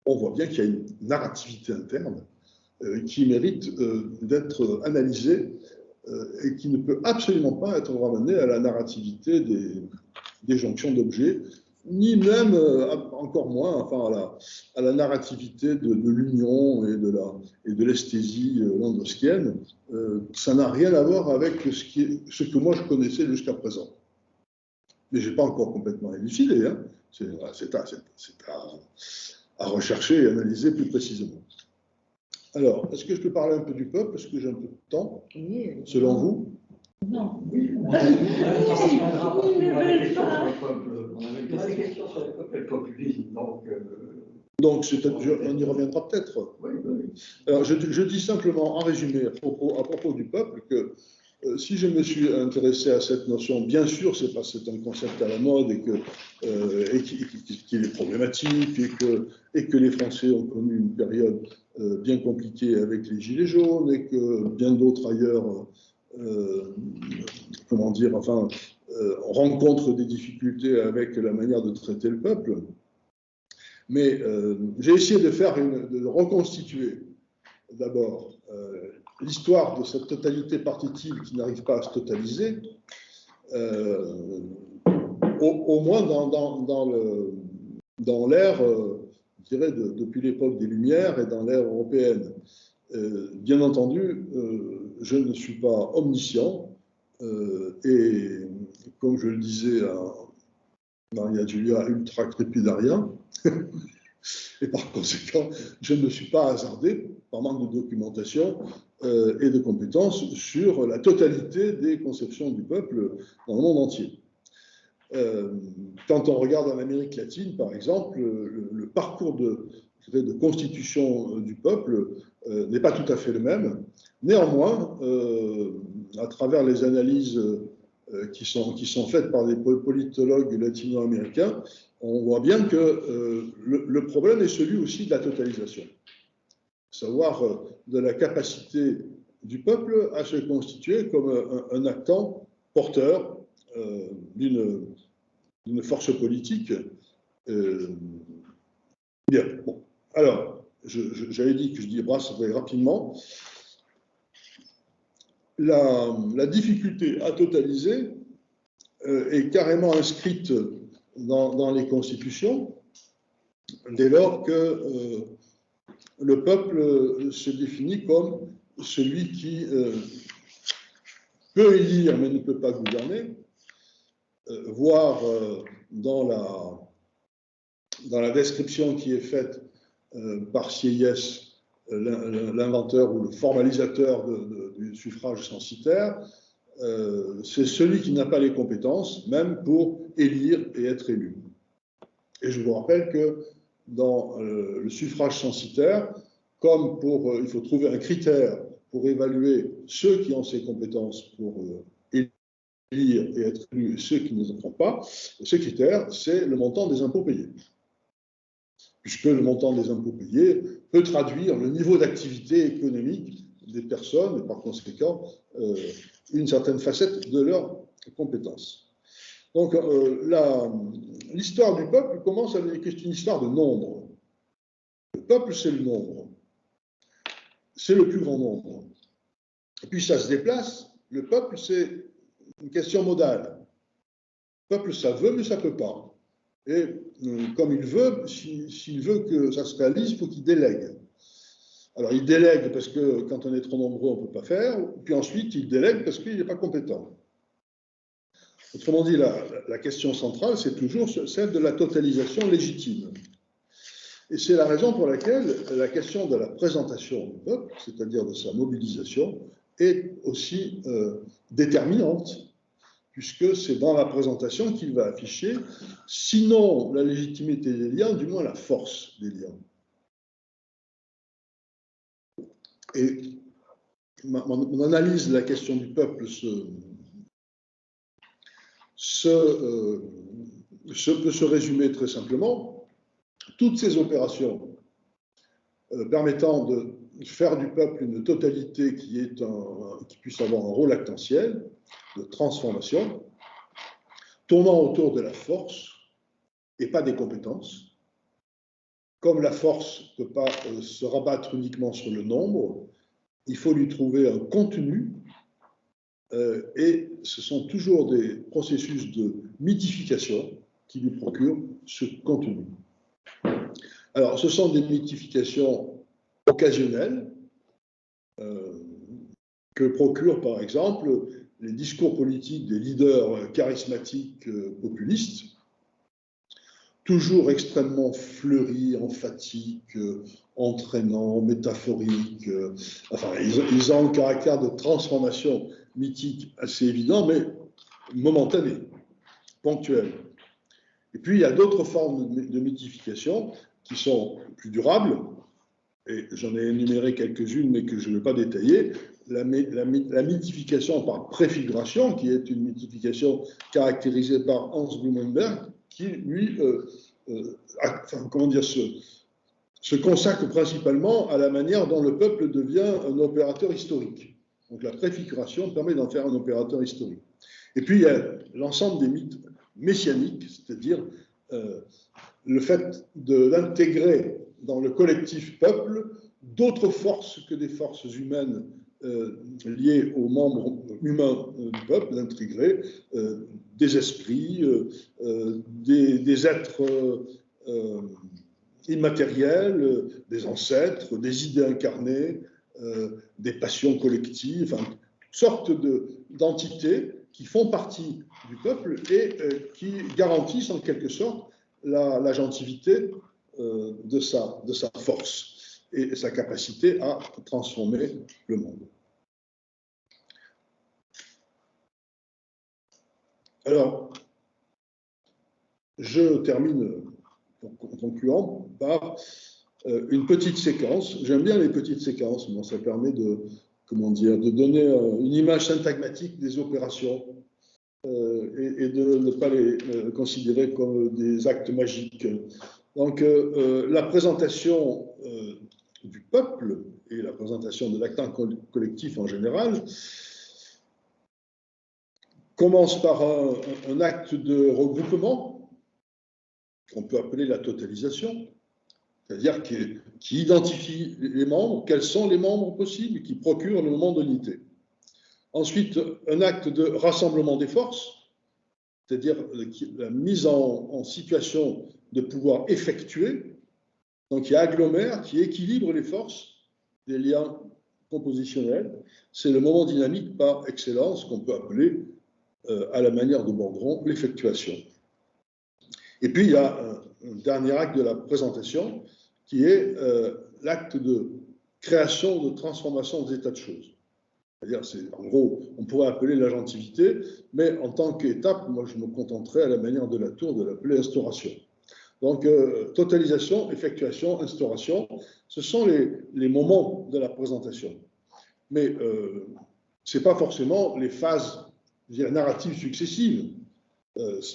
on voit bien qu'il y a une narrativité interne qui mérite d'être analysée et qui ne peut absolument pas être ramenée à la narrativité des jonctions d'objets, ni même, encore moins, enfin, à la narrativité de l'union et de l'esthésie landowskienne. Ça n'a rien à voir avec ce que moi je connaissais jusqu'à présent. Mais je n'ai pas encore complètement élucidé. Hein. C'est à rechercher et analyser plus précisément. Alors, est-ce que je peux parler un peu du peuple? Est-ce que j'ai un peu de temps, selon vous?
Non.
Oui, on avait des questions sur le peuple et le populisme.
Donc on y reviendra peut-être.
Oui, oui.
Alors, je dis simplement, en résumé, à propos du peuple, que si je me suis intéressé à cette notion, bien sûr, c'est parce que c'est un concept à la mode et qu'il est problématique et que les Français ont connu une période bien compliquée avec les Gilets jaunes et que bien d'autres ailleurs, rencontrent des difficultés avec la manière de traiter le peuple. Mais j'ai essayé de reconstituer d'abord l'histoire de cette totalité partitive qui n'arrive pas à se totaliser, au moins dans l'ère, je dirais, depuis l'époque des Lumières et dans l'ère européenne. Bien entendu, je ne suis pas omniscient et, comme je le disais dans Iadiluia ultra crépidarien, et par conséquent, je ne me suis pas hasardé, par manque de documentation et de compétences, sur la totalité des conceptions du peuple dans le monde entier. Quand on regarde en Amérique latine, par exemple, le parcours de constitution du peuple n'est pas tout à fait le même. Néanmoins, à travers les analyses qui sont faites par des politologues latino-américains, on voit bien que le problème est celui aussi de la totalisation, savoir de la capacité du peuple à se constituer comme un actant porteur d'une force politique. Bien, bon. Alors, j'avais dit que je dirais rapidement. La difficulté à totaliser est carrément inscrite dans les constitutions, dès lors que le peuple se définit comme celui qui peut élire mais ne peut pas gouverner, voire dans la description qui est faite par Sieyès, l'inventeur ou le formalisateur du suffrage censitaire, c'est celui qui n'a pas les compétences, même pour élire et être élu. Et je vous rappelle que dans le suffrage censitaire, comme il faut trouver un critère pour évaluer ceux qui ont ces compétences pour élire et être élus et ceux qui ne les ont pas, ce critère, c'est le montant des impôts payés. Puisque le montant des impôts payés peut traduire le niveau d'activité économique des personnes et par conséquent une certaine facette de leurs compétences. Donc l'histoire du peuple commence avec une histoire de nombre. Le peuple, c'est le nombre. C'est le plus grand nombre. Et puis ça se déplace. Le peuple, c'est une question modale. peuple, ça veut, mais ça ne peut pas. Et comme il veut, s'il veut que ça se réalise, il faut qu'il délègue. Alors, il délègue parce que quand on est trop nombreux, on ne peut pas faire. Puis ensuite, il délègue parce qu'il n'est pas compétent. Autrement dit, la question centrale, c'est toujours celle de la totalisation légitime. Et c'est la raison pour laquelle la question de la présentation du peuple, c'est-à-dire de sa mobilisation, est aussi déterminante, puisque c'est dans la présentation qu'il va afficher, sinon la légitimité des liens, du moins la force des liens. Et mon analyse de la question du peuple peut se résumer très simplement. Toutes ces opérations permettant de faire du peuple une totalité qui puisse avoir un rôle actentiel, de transformation, tournant autour de la force et pas des compétences. Comme la force ne peut pas se rabattre uniquement sur le nombre, il faut lui trouver un contenu, et ce sont toujours des processus de mythification qui lui procurent ce contenu. Alors, ce sont des mythifications occasionnelles que procurent, par exemple, les discours politiques des leaders charismatiques populistes, toujours extrêmement fleuris, emphatiques, entraînants, métaphoriques. Enfin, ils ont un caractère de transformation mythique assez évident, mais momentané, ponctuel. Et puis, il y a d'autres formes de mythification qui sont plus durables, et j'en ai énuméré quelques-unes, mais que je ne vais pas détailler. La mythification par préfiguration, qui est une mythification caractérisée par Hans Blumenberg, qui, lui, se consacre principalement à la manière dont le peuple devient un opérateur historique. Donc la préfiguration permet d'en faire un opérateur historique. Et puis il y a l'ensemble des mythes messianiques, c'est-à-dire le fait d'intégrer dans le collectif peuple d'autres forces que des forces humaines liées aux membres humains du peuple, d'intégrer des esprits, des êtres immatériels, des ancêtres, des idées incarnées, des passions collectives, enfin, toutes sortes d'entités qui font partie du peuple et qui garantissent en quelque sorte l'agentivité de sa force et sa capacité à transformer le monde. Alors, je termine en concluant par une petite séquence. J'aime bien les petites séquences, mais ça permet de donner une image syntagmatique des opérations et de ne pas les considérer comme des actes magiques. Donc, la présentation du peuple et la présentation de l'acte collectif en général commence par un acte de regroupement qu'on peut appeler la totalisation, c'est-à-dire qui identifie les membres, quels sont les membres possibles, qui procure le moment d'unité. Ensuite, un acte de rassemblement des forces, c'est-à-dire la mise en situation de pouvoir effectuer, donc qui agglomère, qui équilibre les forces, les liens compositionnels. C'est le moment dynamique par excellence qu'on peut appeler, à la manière de Bordron, l'effectuation. Et puis, il y a un dernier acte de la présentation qui est l'acte de création, de transformation des états de choses. C'est-à-dire, en gros, on pourrait appeler l'agentivité, mais en tant qu'étape, moi, je me contenterais à la manière de la tour de l'appeler instauration. Donc, totalisation, effectuation, instauration, ce sont les moments de la présentation. Mais ce n'est pas forcément les phases, je dirais, narratives successives.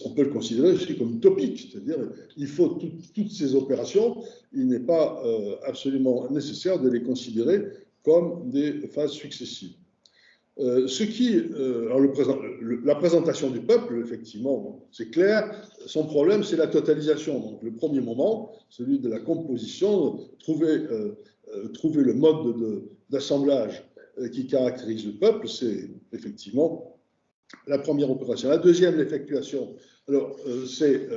On peut le considérer aussi comme topique, c'est-à-dire il faut toutes ces opérations, il n'est pas absolument nécessaire de les considérer comme des phases successives. Alors la présentation du peuple, effectivement, c'est clair, son problème c'est la totalisation. Donc le premier moment, celui de la composition, trouver le mode d'assemblage qui caractérise le peuple, c'est effectivement la première opération. La deuxième, l'effectuation. Alors, c'est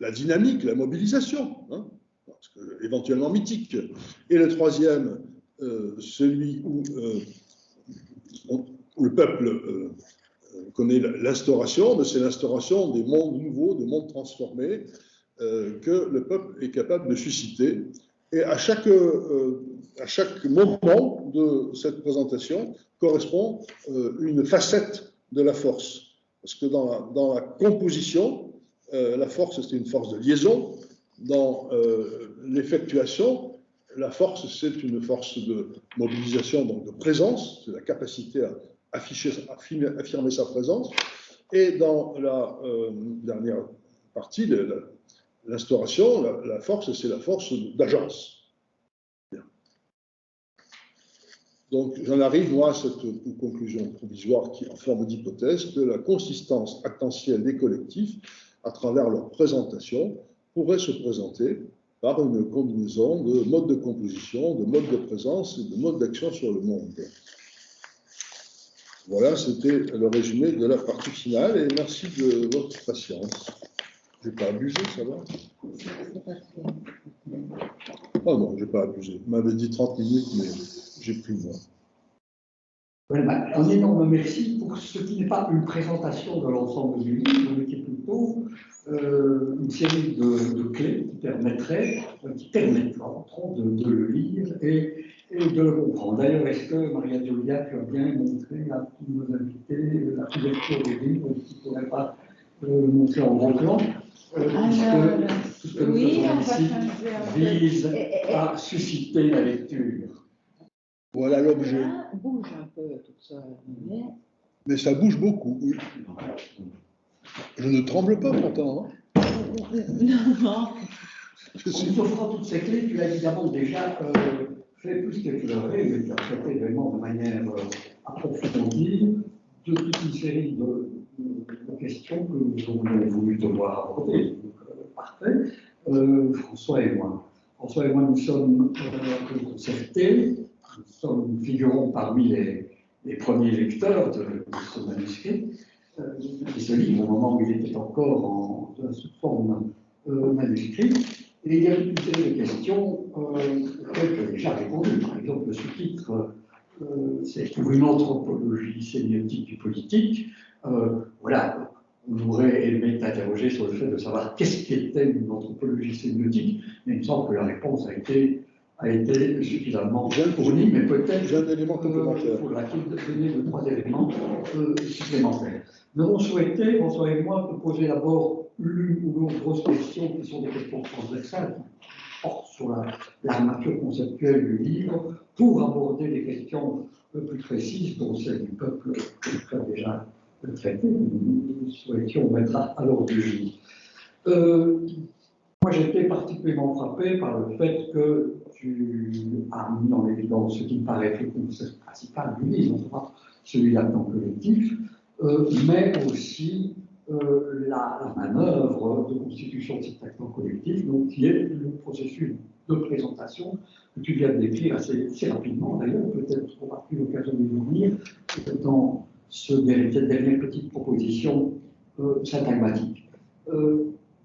la dynamique, la mobilisation, hein, parce que, éventuellement mythique. Et le troisième, celui où le peuple connaît l'instauration, c'est l'instauration des mondes nouveaux, des mondes transformés que le peuple est capable de susciter. Et à chaque moment de cette présentation correspond une facette de la force. Parce que dans la composition, la force, c'est une force de liaison. Dans l'effectuation, la force, c'est une force de mobilisation, donc de présence, c'est la capacité à affirmer sa présence. Et dans la dernière partie, l'instauration, la force, c'est la force d'agence. Donc, j'en arrive, moi, à cette conclusion provisoire qui est en forme d'hypothèse que la consistance actentielle des collectifs, à travers leur présentation, pourrait se présenter par une combinaison de modes de composition, de modes de présence et de modes d'action sur le monde. Voilà, c'était le résumé de la partie finale et merci de votre patience. Je n'ai pas abusé, ça va? Oh non, je n'ai pas abusé. Vous m'avez dit 30 minutes, mais j'ai pris moins.
Voilà, un énorme merci pour ce qui n'est pas une présentation de l'ensemble du livre, mais qui est plutôt une série de clés qui permettront de le lire et de le comprendre. D'ailleurs, est-ce que Maria Giulia, tu as bien montré à tous nos invités la couverture du livre, qui ne pourrait pas montrer en gros plan, puisque tout ce que nous faisons ici vise à susciter la lecture.
Voilà l'objet.
Bouge un peu tout ça.
Mais ça bouge beaucoup, oui. Je ne tremble pas pourtant. Hein.
Non.
En offrant toutes ces clés, tu as évidemment déjà fait plus qu'effleurer, mais tu as traité vraiment de manière approfondie de toute une série de questions que nous avons voulu devoir aborder. Donc, parfait. François et moi, nous sommes concertés. Nous figurons parmi les premiers lecteurs de ce manuscrit, de ce livre, au moment où il était encore sous forme manuscrit. Et il y a une série de questions auxquelles tu as déjà répondu. Par exemple, le sous-titre, c'est pour une anthropologie sémiotique du politique. Voilà, on aurait aimé t'interroger sur le fait de savoir qu'est-ce qu'était une anthropologie sémiotique, mais il me semble que la réponse a été suffisamment fournie, mais peut-être faudra-t-il donner 2 ou 3 éléments supplémentaires. Nous avons souhaité, François et moi, te poser d'abord l'une ou l'autre grosse question qui sont des questions transversales, qui portent sur l'armature conceptuelle du livre, pour aborder des questions plus précises, dont celle du peuple que tu as déjà traité, nous souhaitions mettre à l'ordre du jour. Moi, j'étais particulièrement frappé par le fait que tu as mis en évidence ce qui me paraît être le concept principal du livre, celui d'actant collectif, mais aussi la manœuvre de constitution de cet actant collectif, donc, qui est le processus de présentation que tu viens de décrire assez rapidement, d'ailleurs, peut-être qu'on aura plus l'occasion de revenir dans cette dernière petite proposition syntagmatique.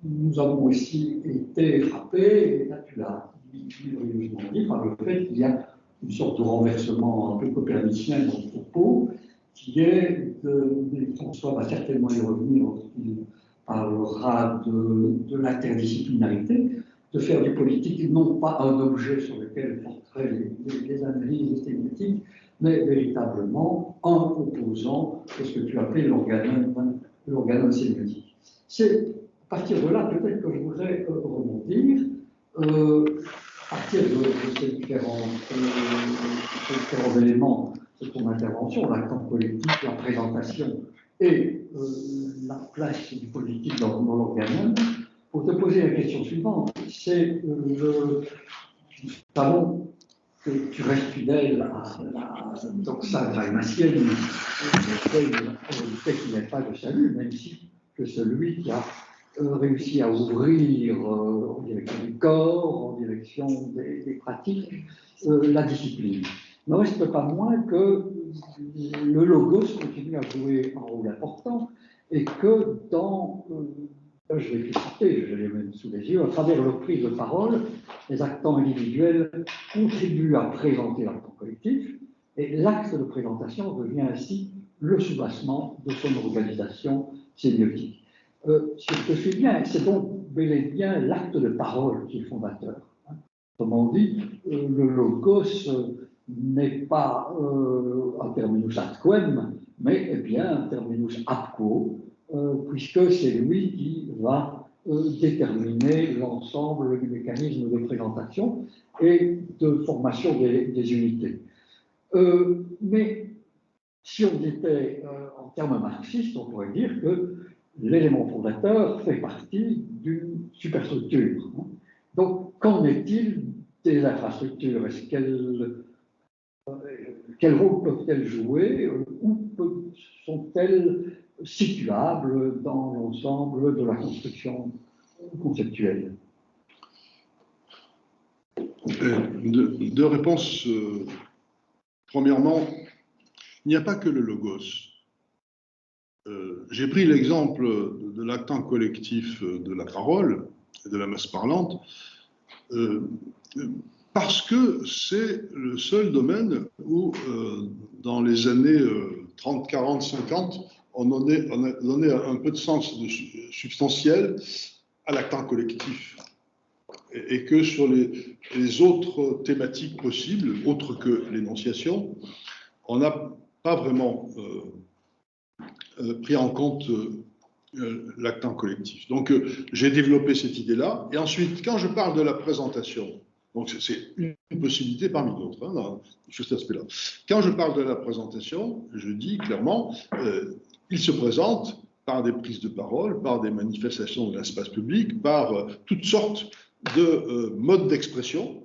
Nous avons aussi été frappés, et là tu l'as curieusement dit, par le fait qu'il y a une sorte de renversement un peu copernicien dans le propos, qui est, et François va certainement y revenir lorsqu'il parlera de l'interdisciplinarité, de faire du politique non pas un objet sur lequel porteraient les analyses sémiotiques, mais véritablement un composant de ce que tu appelais l'organon sémiotique. C'est à partir de là, peut-être que je voudrais rebondir, à partir de ces différents éléments de ton intervention, l'actant politique, la présentation et la place du politique dans l'organon, pour te poser la question suivante. C'est, nous savons que tu restes fidèle à la doxa graemacienne, le fait qu'il n'y ait pas de salut, même si que celui qui a réussi à ouvrir en direction du corps, en direction des pratiques, la discipline. n'en reste pas moins que le logos continue à jouer un rôle important et que là, je vais les citer, je les mets sous les yeux, à travers leur prise de parole, les actants individuels contribuent à présenter l'acte collectif et l'acte de présentation devient ainsi le soubassement de son organisation sémiotique. Si je te suis bien, c'est donc bel et bien l'acte de parole qui est fondateur. Autrement dit, le logos n'est pas un terminus ad quem, mais bien un terminus ad quo, puisque c'est lui qui va déterminer l'ensemble du mécanisme de présentation et de formation des unités. Mais si on était en termes marxistes, on pourrait dire que l'élément fondateur fait partie d'une superstructure. Donc, qu'en est-il des infrastructures? Quel rôle peuvent-elles jouer? Où sont-elles situables dans l'ensemble de la construction conceptuelle?
Deux réponses. Premièrement, il n'y a pas que le logos. J'ai pris l'exemple de l'actant collectif de la parole et de la masse parlante parce que c'est le seul domaine où, dans les années 30, 40, 50, on a donné un peu de sens substantiel à l'actant collectif. Et que sur les autres thématiques possibles, autres que l'énonciation, on n'a pas vraiment pris en compte l'actant collectif. Donc, j'ai développé cette idée-là. Et ensuite, quand je parle de la présentation, donc c'est une possibilité parmi d'autres, sur cet aspect-là. Quand je parle de la présentation, je dis clairement, il se présente par des prises de parole, par des manifestations de l'espace public, par toutes sortes de modes d'expression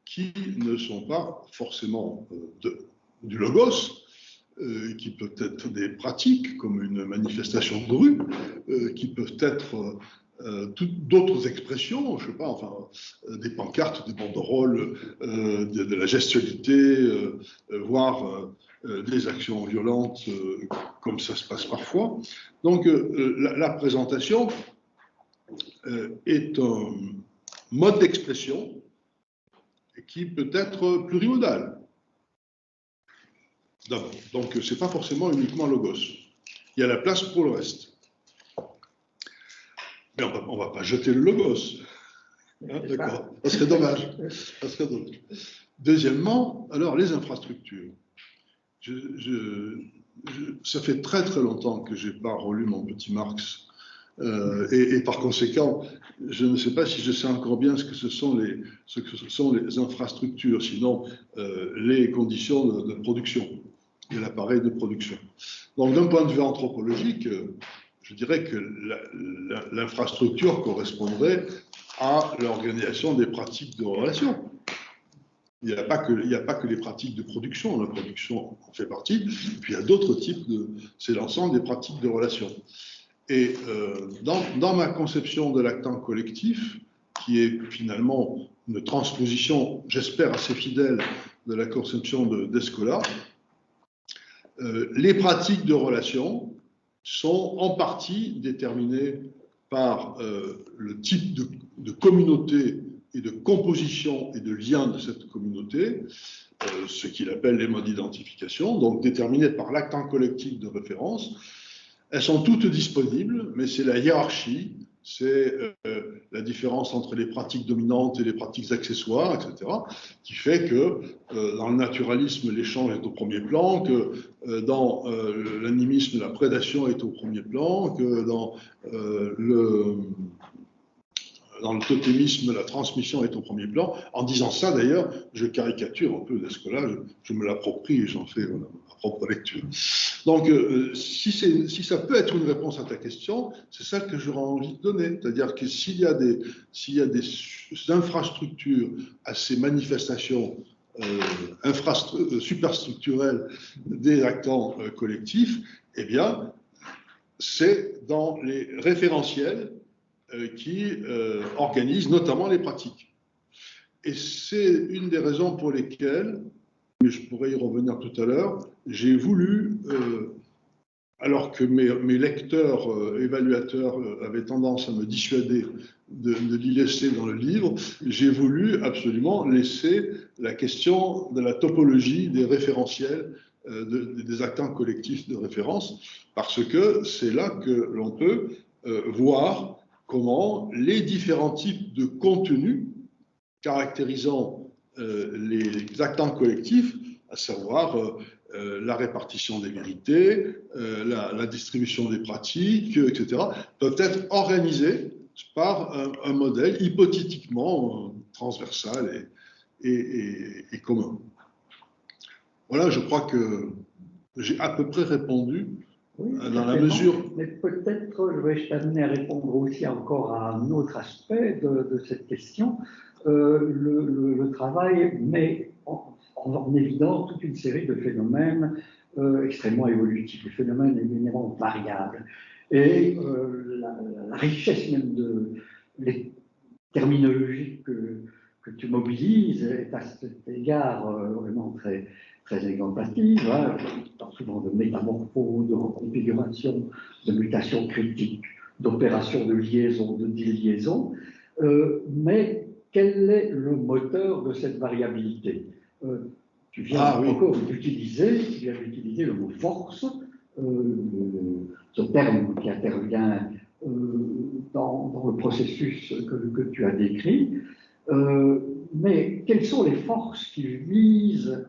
qui ne sont pas forcément du logos, qui peuvent être des pratiques comme une manifestation de rue, qui peuvent être d'autres expressions, je ne sais pas, enfin, des pancartes, des banderoles, de la gestualité, voire des actions violentes, comme ça se passe parfois. Donc, la présentation est un mode d'expression qui peut être plurimodal. Donc, ce n'est pas forcément uniquement logos. Il y a la place pour le reste. Mais on ne va pas jeter le logos. D'accord. Ça serait dommage. Deuxièmement, alors, les infrastructures. Ça fait très très longtemps que je n'ai pas relu mon petit Marx. Et par conséquent, je ne sais pas si je sais encore bien ce que ce sont les infrastructures, sinon les conditions de production, de l'appareil de production. Donc, d'un point de vue anthropologique, je dirais que l'infrastructure correspondrait à l'organisation des pratiques de relation. Il n'y a pas que les pratiques de production, la production en fait partie, puis il y a d'autres types c'est l'ensemble des pratiques de relation. Et dans ma conception de l'actant collectif, qui est finalement une transposition, j'espère, assez fidèle de la conception d'Escola, les pratiques de relation sont en partie déterminées par le type de communauté et de composition et de lien de cette communauté, ce qu'il appelle les modes d'identification, donc déterminées par l'actant collectif de référence. Elles sont toutes disponibles, mais c'est la hiérarchie, c'est la différence entre les pratiques dominantes et les pratiques accessoires, etc., qui fait que dans le naturalisme, l'échange est au premier plan, que dans l'animisme, la prédation est au premier plan, que dans le totémisme, la transmission est au premier plan. En disant ça, d'ailleurs, je caricature un peu d'Escola, je me l'approprie et j'en fais ma propre lecture. Donc, si ça peut être une réponse à ta question, c'est ça que j'aurais envie de donner. C'est-à-dire que s'il y a des infrastructures à ces manifestations superstructurelles des actants collectifs, eh bien, c'est dans les référentiels qui organisent notamment les pratiques. Et c'est une des raisons pour lesquelles, mais je pourrais y revenir tout à l'heure, j'ai voulu, alors que mes lecteurs évaluateurs avaient tendance à me dissuader de l'y laisser dans le livre, j'ai voulu absolument laisser la question de la topologie des référentiels des actants collectifs de référence, parce que c'est là que l'on peut voir comment les différents types de contenus caractérisant les actants collectifs, à savoir la répartition des vérités, la distribution des pratiques, etc., peuvent être organisés par un modèle hypothétiquement transversal et commun. Voilà, je crois que j'ai à peu près répondu dans la mesure...
Mais peut-être je vais t'amener à répondre aussi encore à un autre aspect de cette question. Le travail met en évidence toute une série de phénomènes extrêmement évolutifs, des phénomènes éminemment variables. Et la richesse même les terminologies que tu mobilises est à cet égard vraiment très, très exemplative. Hein. Je parle souvent de métamorphose, de reconfiguration, de mutation critique, d'opération de liaison, de déliaison. Mais quel est le moteur de cette variabilité? Tu viens encore d'utiliser le mot force, ce terme qui intervient dans le processus que tu as décrit. Mais quelles sont les forces qui visent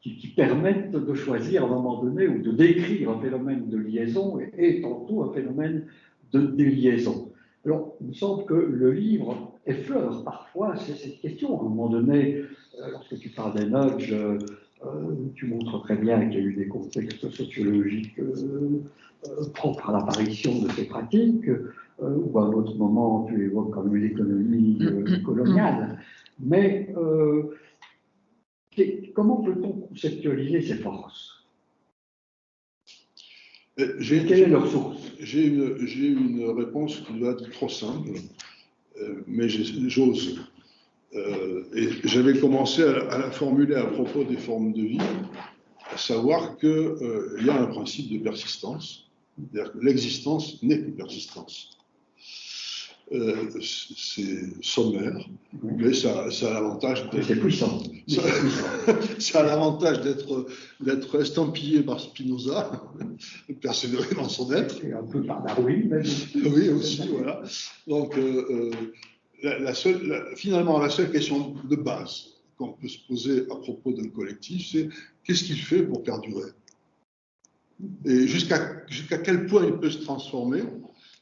qui permettent de choisir à un moment donné ou de décrire un phénomène de liaison et tantôt un phénomène de déliaison? Alors, il me semble que le livre effleure parfois cette question. À un moment donné, lorsque tu parles des nudges, tu montres très bien qu'il y a eu des contextes sociologiques propres à l'apparition de ces pratiques, ou à un autre moment, tu évoques quand même l'économie coloniale. Mais comment peut-on conceptualiser ces forces? Quelle est leur source?
J'ai une réponse qui doit être trop simple, mais j'ose. Et j'avais commencé à la formuler à propos des formes de vie, à savoir qu'il y a un principe de persistance, c'est-à-dire que l'existence n'est que persistance. C'est sommaire, mais ça a l'avantage d'être...
C'est puissant.
Ça a l'avantage d'être estampillé par Spinoza, persévérer dans son être.
Et un peu par Darwin, même.
Oui, aussi, voilà. Donc, finalement, la seule question de base qu'on peut se poser à propos d'un collectif, c'est qu'est-ce qu'il fait pour perdurer? Et jusqu'à quel point il peut se transformer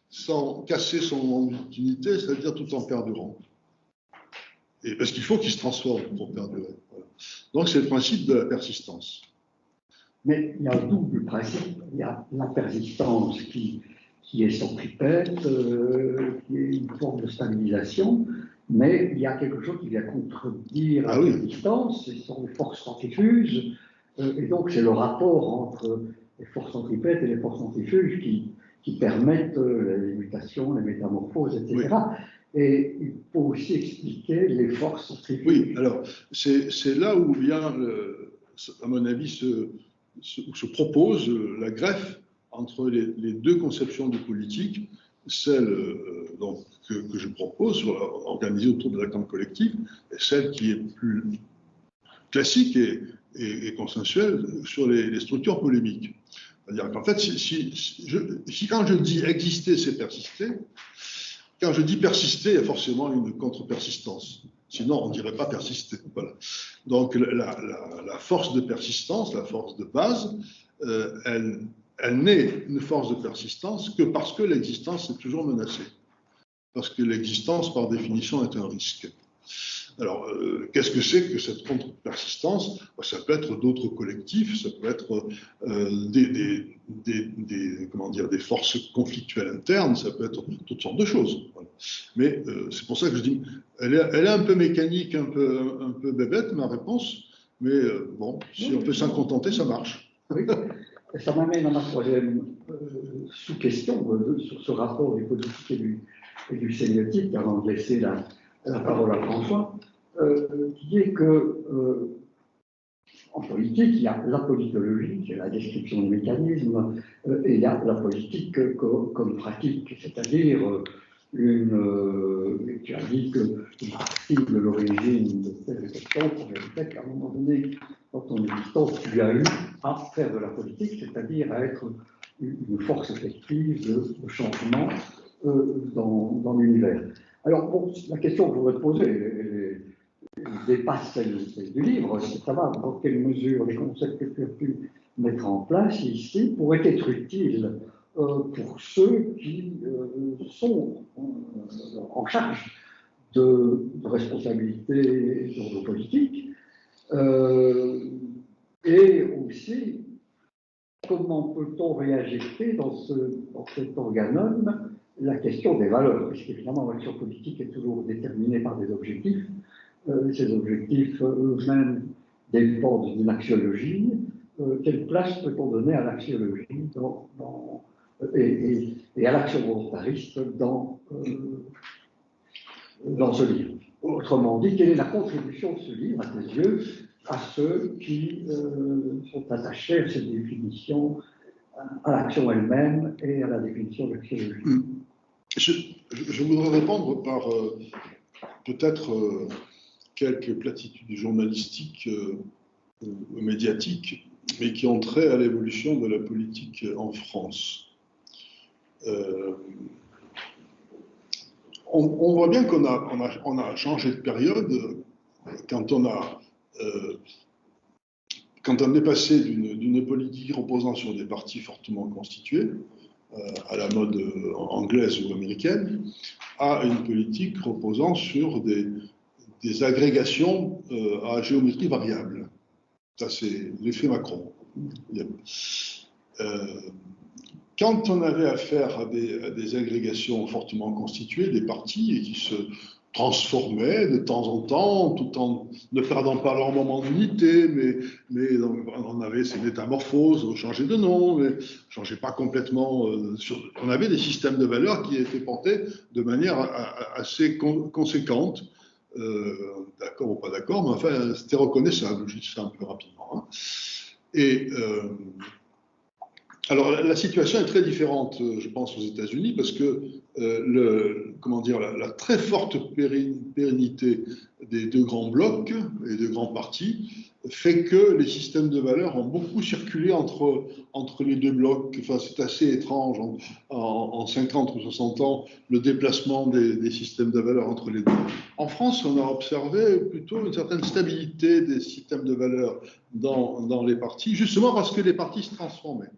sans casser son unité, c'est-à-dire tout en perdurant. Et parce qu'il faut qu'il se transforme pour perdurer. Voilà. Donc c'est le principe de la persistance.
Mais il y a un double principe. Il y a la persistance qui est centripète, qui est une forme de stabilisation, mais il y a quelque chose qui vient contredire la persistance, ce sont les forces centrifuges, et donc c'est le rapport entre les forces centripètes et les forces centrifuges qui permettent les mutations, les métamorphoses, etc. Oui. Et il faut aussi expliquer les forces centrifuges.
Oui, alors c'est là où vient, à mon avis, se propose la greffe entre les deux conceptions de politique, celle que je propose, organisée autour de l'acte collectif, et celle qui est plus classique et consensuelle sur les structures polémiques. C'est-à-dire qu'en fait, si quand je dis exister, c'est persister, quand je dis persister, il y a forcément une contre-persistance. Sinon, on ne dirait pas persister. Voilà. Donc, la force de persistance, la force de base, elle n'est une force de persistance que parce que l'existence est toujours menacée. Parce que l'existence, par définition, est un risque. Alors, qu'est-ce que c'est que cette contre-persistance? Ça peut être d'autres collectifs, ça peut être des forces conflictuelles internes, ça peut être toutes sortes de choses. Voilà. Mais c'est pour ça que je dis, elle est un peu mécanique, un peu bébête, ma réponse, mais bon, si on peut s'en contenter, ça marche.
Oui. Ça m'amène à ma troisième sous-question sur ce rapport du politique et du sémiotique, avant de laisser la parole à François, qui est que, En politique, il y a la politologie, qui est la description du mécanisme, et il y a la politique comme pratique, c'est-à-dire tu as dit qu'une partie de l'origine de cette réflexion pourrait qu'à un moment donné, dans ton existence, tu as eu à faire de la politique, c'est-à-dire à être une force effective de changement dans l'univers. Alors, bon, la question que je voudrais te poser, elle dépasse celle du livre, c'est de savoir dans quelle mesure les concepts que tu as pu mettre en place ici pourraient être utiles pour ceux qui sont en charge de responsabilités d'ordre politique, et aussi comment peut-on réajuster dans cet organome la question des valeurs, puisqu'évidemment l'action politique est toujours déterminée par des objectifs. Ces objectifs eux-mêmes dépendent d'une axiologie. Quelle place peut-on donner à l'axiologie et à l'action volontariste dans ce livre? Autrement dit, quelle est la contribution de ce livre, à tes yeux, à ceux qui sont attachés à cette définition, à l'action elle-même et à la définition de l'axiologie?
Je voudrais répondre par peut-être quelques platitudes journalistiques ou médiatiques, mais qui ont trait à l'évolution de la politique en France. On voit bien qu'on a changé de période quand on est passé d'une politique reposant sur des partis fortement constitués, à la mode anglaise ou américaine, à une politique reposant sur des agrégations à géométrie variable. Ça, c'est l'effet Macron. Quand on avait affaire à des agrégations fortement constituées, des partis, et qui se transformaient de temps en temps, tout en ne perdant pas leur moment d'unité, mais on avait ces métamorphoses, on changeait de nom, mais on ne changeait pas complètement. On avait des systèmes de valeurs qui étaient portés de manière assez conséquente. D'accord ou pas d'accord, mais enfin, c'était reconnaissable, je dis ça un peu rapidement. Hein. Et alors, la situation est très différente, je pense, aux États-Unis, parce que la très forte pérennité des deux grands blocs et deux grands partis fait que les systèmes de valeurs ont beaucoup circulé entre les deux blocs. Enfin, c'est assez étrange, en 50 ou 60 ans, le déplacement des systèmes de valeurs entre les deux. En France, on a observé plutôt une certaine stabilité des systèmes de valeurs dans les partis, justement parce que les partis se transformaient.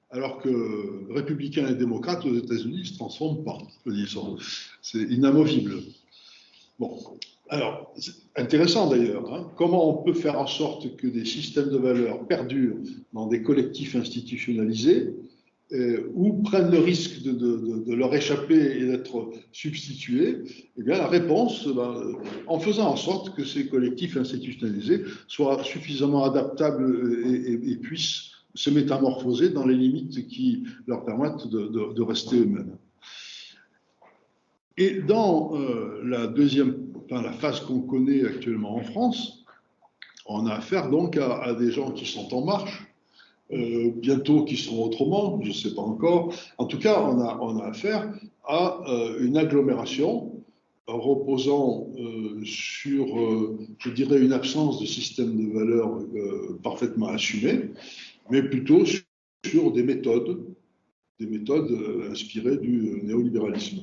Alors que républicains et démocrates aux États-Unis ne se transforment pas, disons. C'est inamovible. Bon, alors, c'est intéressant d'ailleurs, hein, comment on peut faire en sorte que des systèmes de valeurs perdurent dans des collectifs institutionnalisés ou prennent le risque de leur échapper et d'être substitués. Eh bien, la réponse, en faisant en sorte que ces collectifs institutionnalisés soient suffisamment adaptables et puissent se métamorphoser dans les limites qui leur permettent de rester eux-mêmes. Et dans la phase qu'on connaît actuellement en France, on a affaire donc à des gens qui sont en marche, bientôt qui seront autrement, je ne sais pas encore. En tout cas, on a affaire à une agglomération reposant sur, je dirais, une absence de système de valeurs parfaitement assumé, mais plutôt sur des méthodes inspirées du néolibéralisme.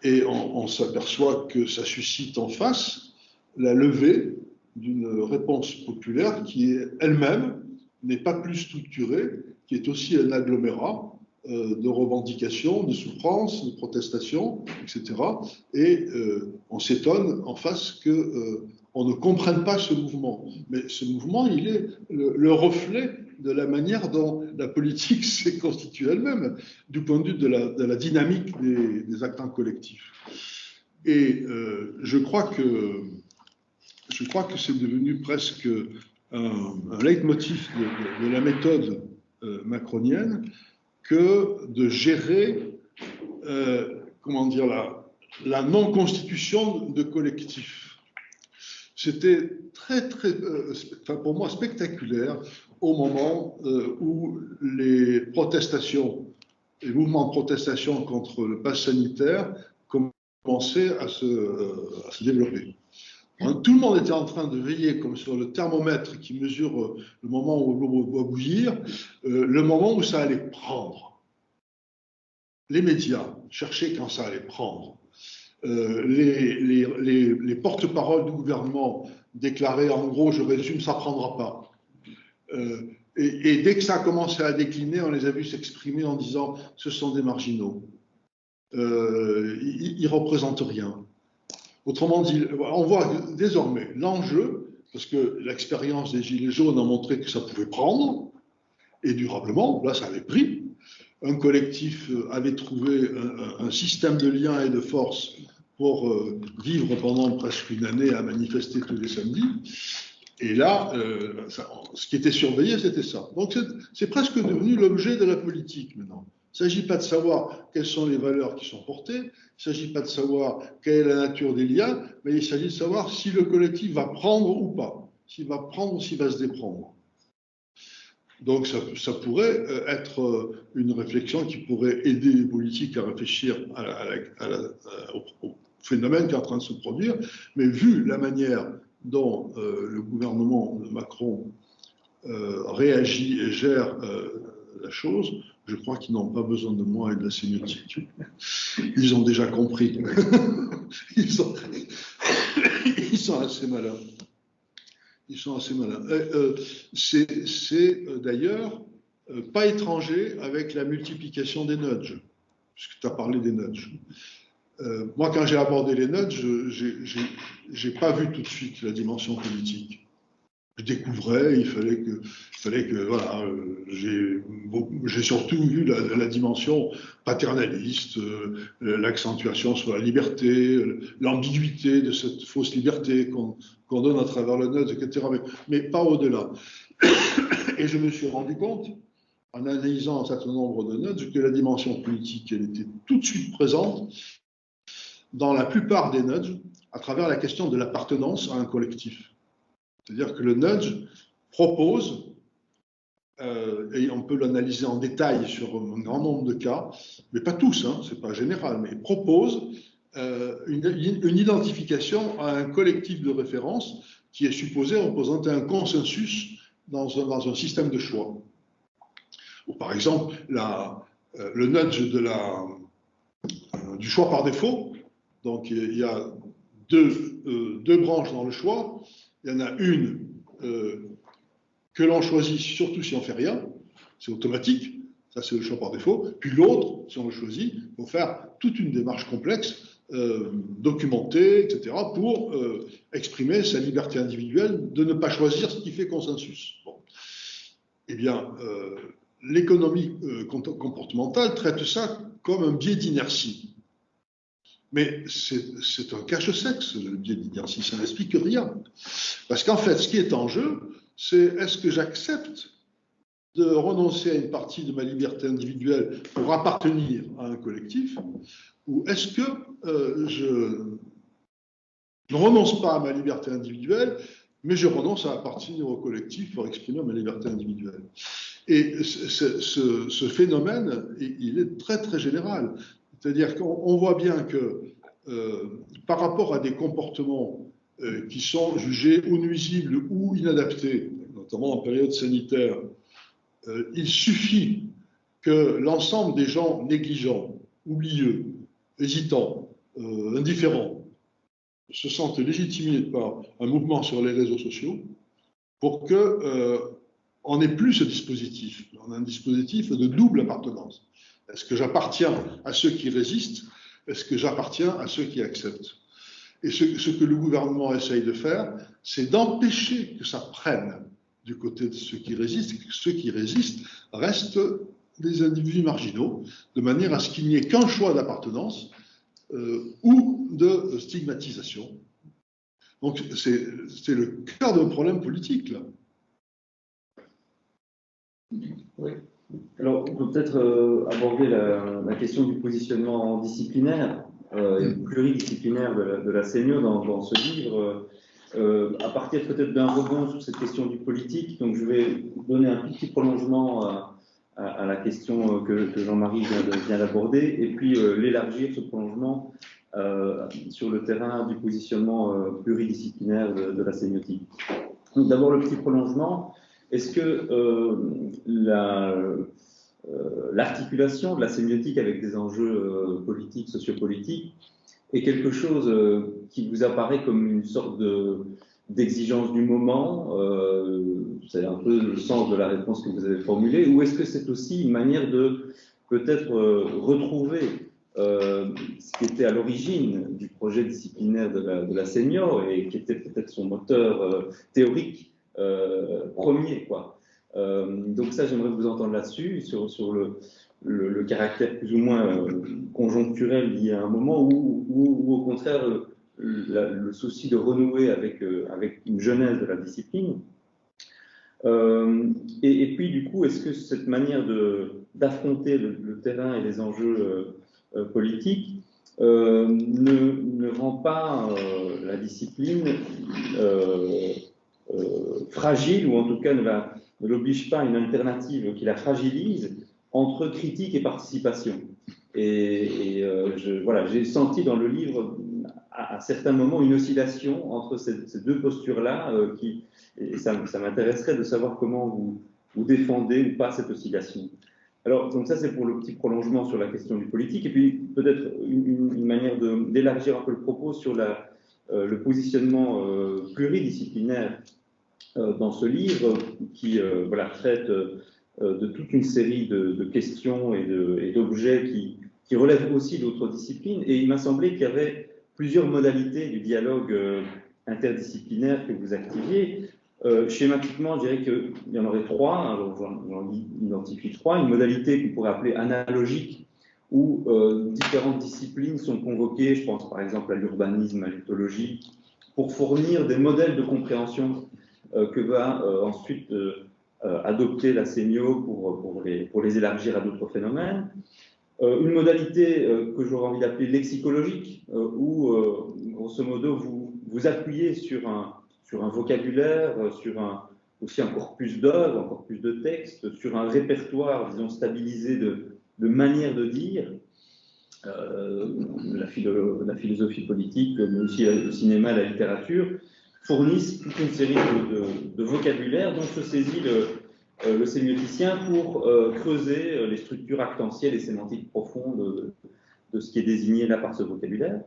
Et on s'aperçoit que ça suscite en face la levée d'une réponse populaire qui elle-même n'est pas plus structurée, qui est aussi un agglomérat de revendications, de souffrances, de protestations, etc. Et on s'étonne en face qu'on ne comprenne pas ce mouvement. Mais ce mouvement, il est le reflet de la manière dont la politique s'est constituée elle-même, du point de vue de la dynamique des acteurs collectifs. Et je crois que c'est devenu presque un leitmotiv de la méthode macronienne que de gérer, la non-constitution de collectifs. c'était enfin, pour moi spectaculaire au moment où les protestations, les mouvements de protestation contre le pass sanitaire commençaient à se développer. Tout le monde était en train de veiller comme sur le thermomètre qui mesure le moment où l'eau doit bouillir, le moment où ça allait prendre. Les médias cherchaient quand ça allait prendre. Les porte-paroles du gouvernement déclaraient en gros, je résume, ça ne prendra pas. Et dès que ça a commencé à décliner, on les a vus s'exprimer en disant ce sont des marginaux. Ils ne représentent rien. Autrement dit, on voit désormais l'enjeu, parce que l'expérience des Gilets jaunes a montré que ça pouvait prendre, et durablement, là ça avait pris. Un collectif avait trouvé un système de liens et de force pour vivre pendant presque une année à manifester tous les samedis. Et là, ce qui était surveillé, c'était ça. Donc c'est presque devenu l'objet de la politique maintenant. Il ne s'agit pas de savoir quelles sont les valeurs qui sont portées, il ne s'agit pas de savoir quelle est la nature des liens, mais il s'agit de savoir si le collectif va prendre ou pas, s'il va prendre ou s'il va se déprendre. Donc ça pourrait être une réflexion qui pourrait aider les politiques à réfléchir au phénomène qui est en train de se produire, mais vu la manière dont le gouvernement de Macron réagit et gère la chose, je crois qu'ils n'ont pas besoin de moi et de la sémiotique. Ils ont déjà compris. Ils sont assez malins. Ils sont assez malins. C'est d'ailleurs pas étranger avec la multiplication des nudges, puisque tu as parlé des nudges. Moi, quand j'ai abordé les nudges, j'ai pas vu tout de suite la dimension politique. Je découvrais, il fallait que voilà, j'ai surtout vu la dimension paternaliste, l'accentuation sur la liberté, l'ambiguïté de cette fausse liberté qu'on donne à travers le nudge, etc. Mais pas au-delà. Et je me suis rendu compte, en analysant un certain nombre de nudges, que la dimension politique, elle était tout de suite présente dans la plupart des nudges, à travers la question de l'appartenance à un collectif. C'est-à-dire que le nudge propose, et on peut l'analyser en détail sur un grand nombre de cas, mais pas tous, hein, c'est pas général, mais propose une identification à un collectif de référence qui est supposé représenter un consensus dans un système de choix. Ou par exemple, le nudge du choix par défaut. Donc il y a deux branches dans le choix. Il y en a une que l'on choisit surtout si on ne fait rien, c'est automatique, ça c'est le choix par défaut. Puis l'autre, si on le choisit, il faut faire toute une démarche complexe, documentée, etc., pour exprimer sa liberté individuelle de ne pas choisir ce qui fait consensus. Bon. Eh bien, l'économie comportementale traite ça comme un biais d'inertie. Mais c'est un cache-sexe, le biais d'inertie, ça n'explique rien. Parce qu'en fait, ce qui est en jeu, c'est est-ce que j'accepte de renoncer à une partie de ma liberté individuelle pour appartenir à un collectif, ou est-ce que je ne renonce pas à ma liberté individuelle, mais je renonce à appartenir au collectif pour exprimer ma liberté individuelle. Et ce phénomène, il est très très général. C'est-à-dire qu'on voit bien que par rapport à des comportements qui sont jugés ou nuisibles ou inadaptés, notamment en période sanitaire, il suffit que l'ensemble des gens négligents, oublieux, hésitants, indifférents, se sentent légitimés par un mouvement sur les réseaux sociaux pour qu'on n'ait plus ce dispositif. On a un dispositif de double appartenance. Est-ce que j'appartiens à ceux qui résistent? Est-ce que j'appartiens à ceux qui acceptent? Et ce que le gouvernement essaye de faire, c'est d'empêcher que ça prenne du côté de ceux qui résistent, et que ceux qui résistent restent des individus marginaux, de manière à ce qu'il n'y ait qu'un choix d'appartenance ou de stigmatisation. Donc c'est le cœur d'un problème politique, là.
Oui. Alors, on peut peut-être aborder la question du positionnement disciplinaire, pluridisciplinaire de la CNE dans ce livre. à partir peut-être d'un rebond sur cette question du politique, donc je vais donner un petit prolongement à la question que Jean-Marie vient d'aborder, et puis l'élargir, ce prolongement, sur le terrain du positionnement pluridisciplinaire de la sémiotique. Donc d'abord le petit prolongement, est-ce que l'articulation de la sémiotique avec des enjeux politiques, sociopolitiques, est quelque chose qui vous apparaît comme une sorte d'exigence du moment, c'est un peu le sens de la réponse que vous avez formulée, ou est-ce que c'est aussi une manière de peut-être retrouver ce qui était à l'origine du projet disciplinaire de la Sémio et qui était peut-être son moteur théorique premier, quoi. Donc ça, j'aimerais vous entendre là-dessus, sur le caractère plus ou moins conjoncturel lié à un moment, ou au contraire le souci de renouer avec une genèse de la discipline. Et puis du coup, est-ce que cette manière d'affronter le terrain et les enjeux politiques ne rend pas la discipline fragile, ou en tout cas ne l'oblige pas à une alternative qui la fragilise entre critique et participation? Voilà, j'ai senti dans le livre à certains moments une oscillation entre ces deux postures-là, et ça m'intéresserait de savoir comment vous défendez ou pas cette oscillation. Alors, donc ça, c'est pour le petit prolongement sur la question du politique, et puis peut-être une manière d'élargir un peu le propos sur le positionnement pluridisciplinaire dans ce livre, qui voilà, traite de toute une série de questions et d'objets qui relèvent aussi d'autres disciplines, et il m'a semblé qu'il y avait plusieurs modalités du dialogue interdisciplinaire que vous activiez. Schématiquement, je dirais qu'il y en aurait trois, alors j'en identifie trois. Une modalité qu'on pourrait appeler analogique, où différentes disciplines sont convoquées, je pense par exemple à l'urbanisme, à l'éthologie, pour fournir des modèles de compréhension que va ensuite adopter la Sémio pour les élargir à d'autres phénomènes. Une modalité que j'aurais envie d'appeler lexicologique, où grosso modo vous appuyez sur un vocabulaire, aussi un corpus d'œuvres, un corpus de textes, sur un répertoire, disons, stabilisé de manières de dire, la philosophie politique, mais aussi le cinéma, la littérature, fournissent toute une série de vocabulaires dont se saisit le sémioticien pour creuser les structures actentielles et sémantiques profondes de ce qui est désigné là par ce vocabulaire.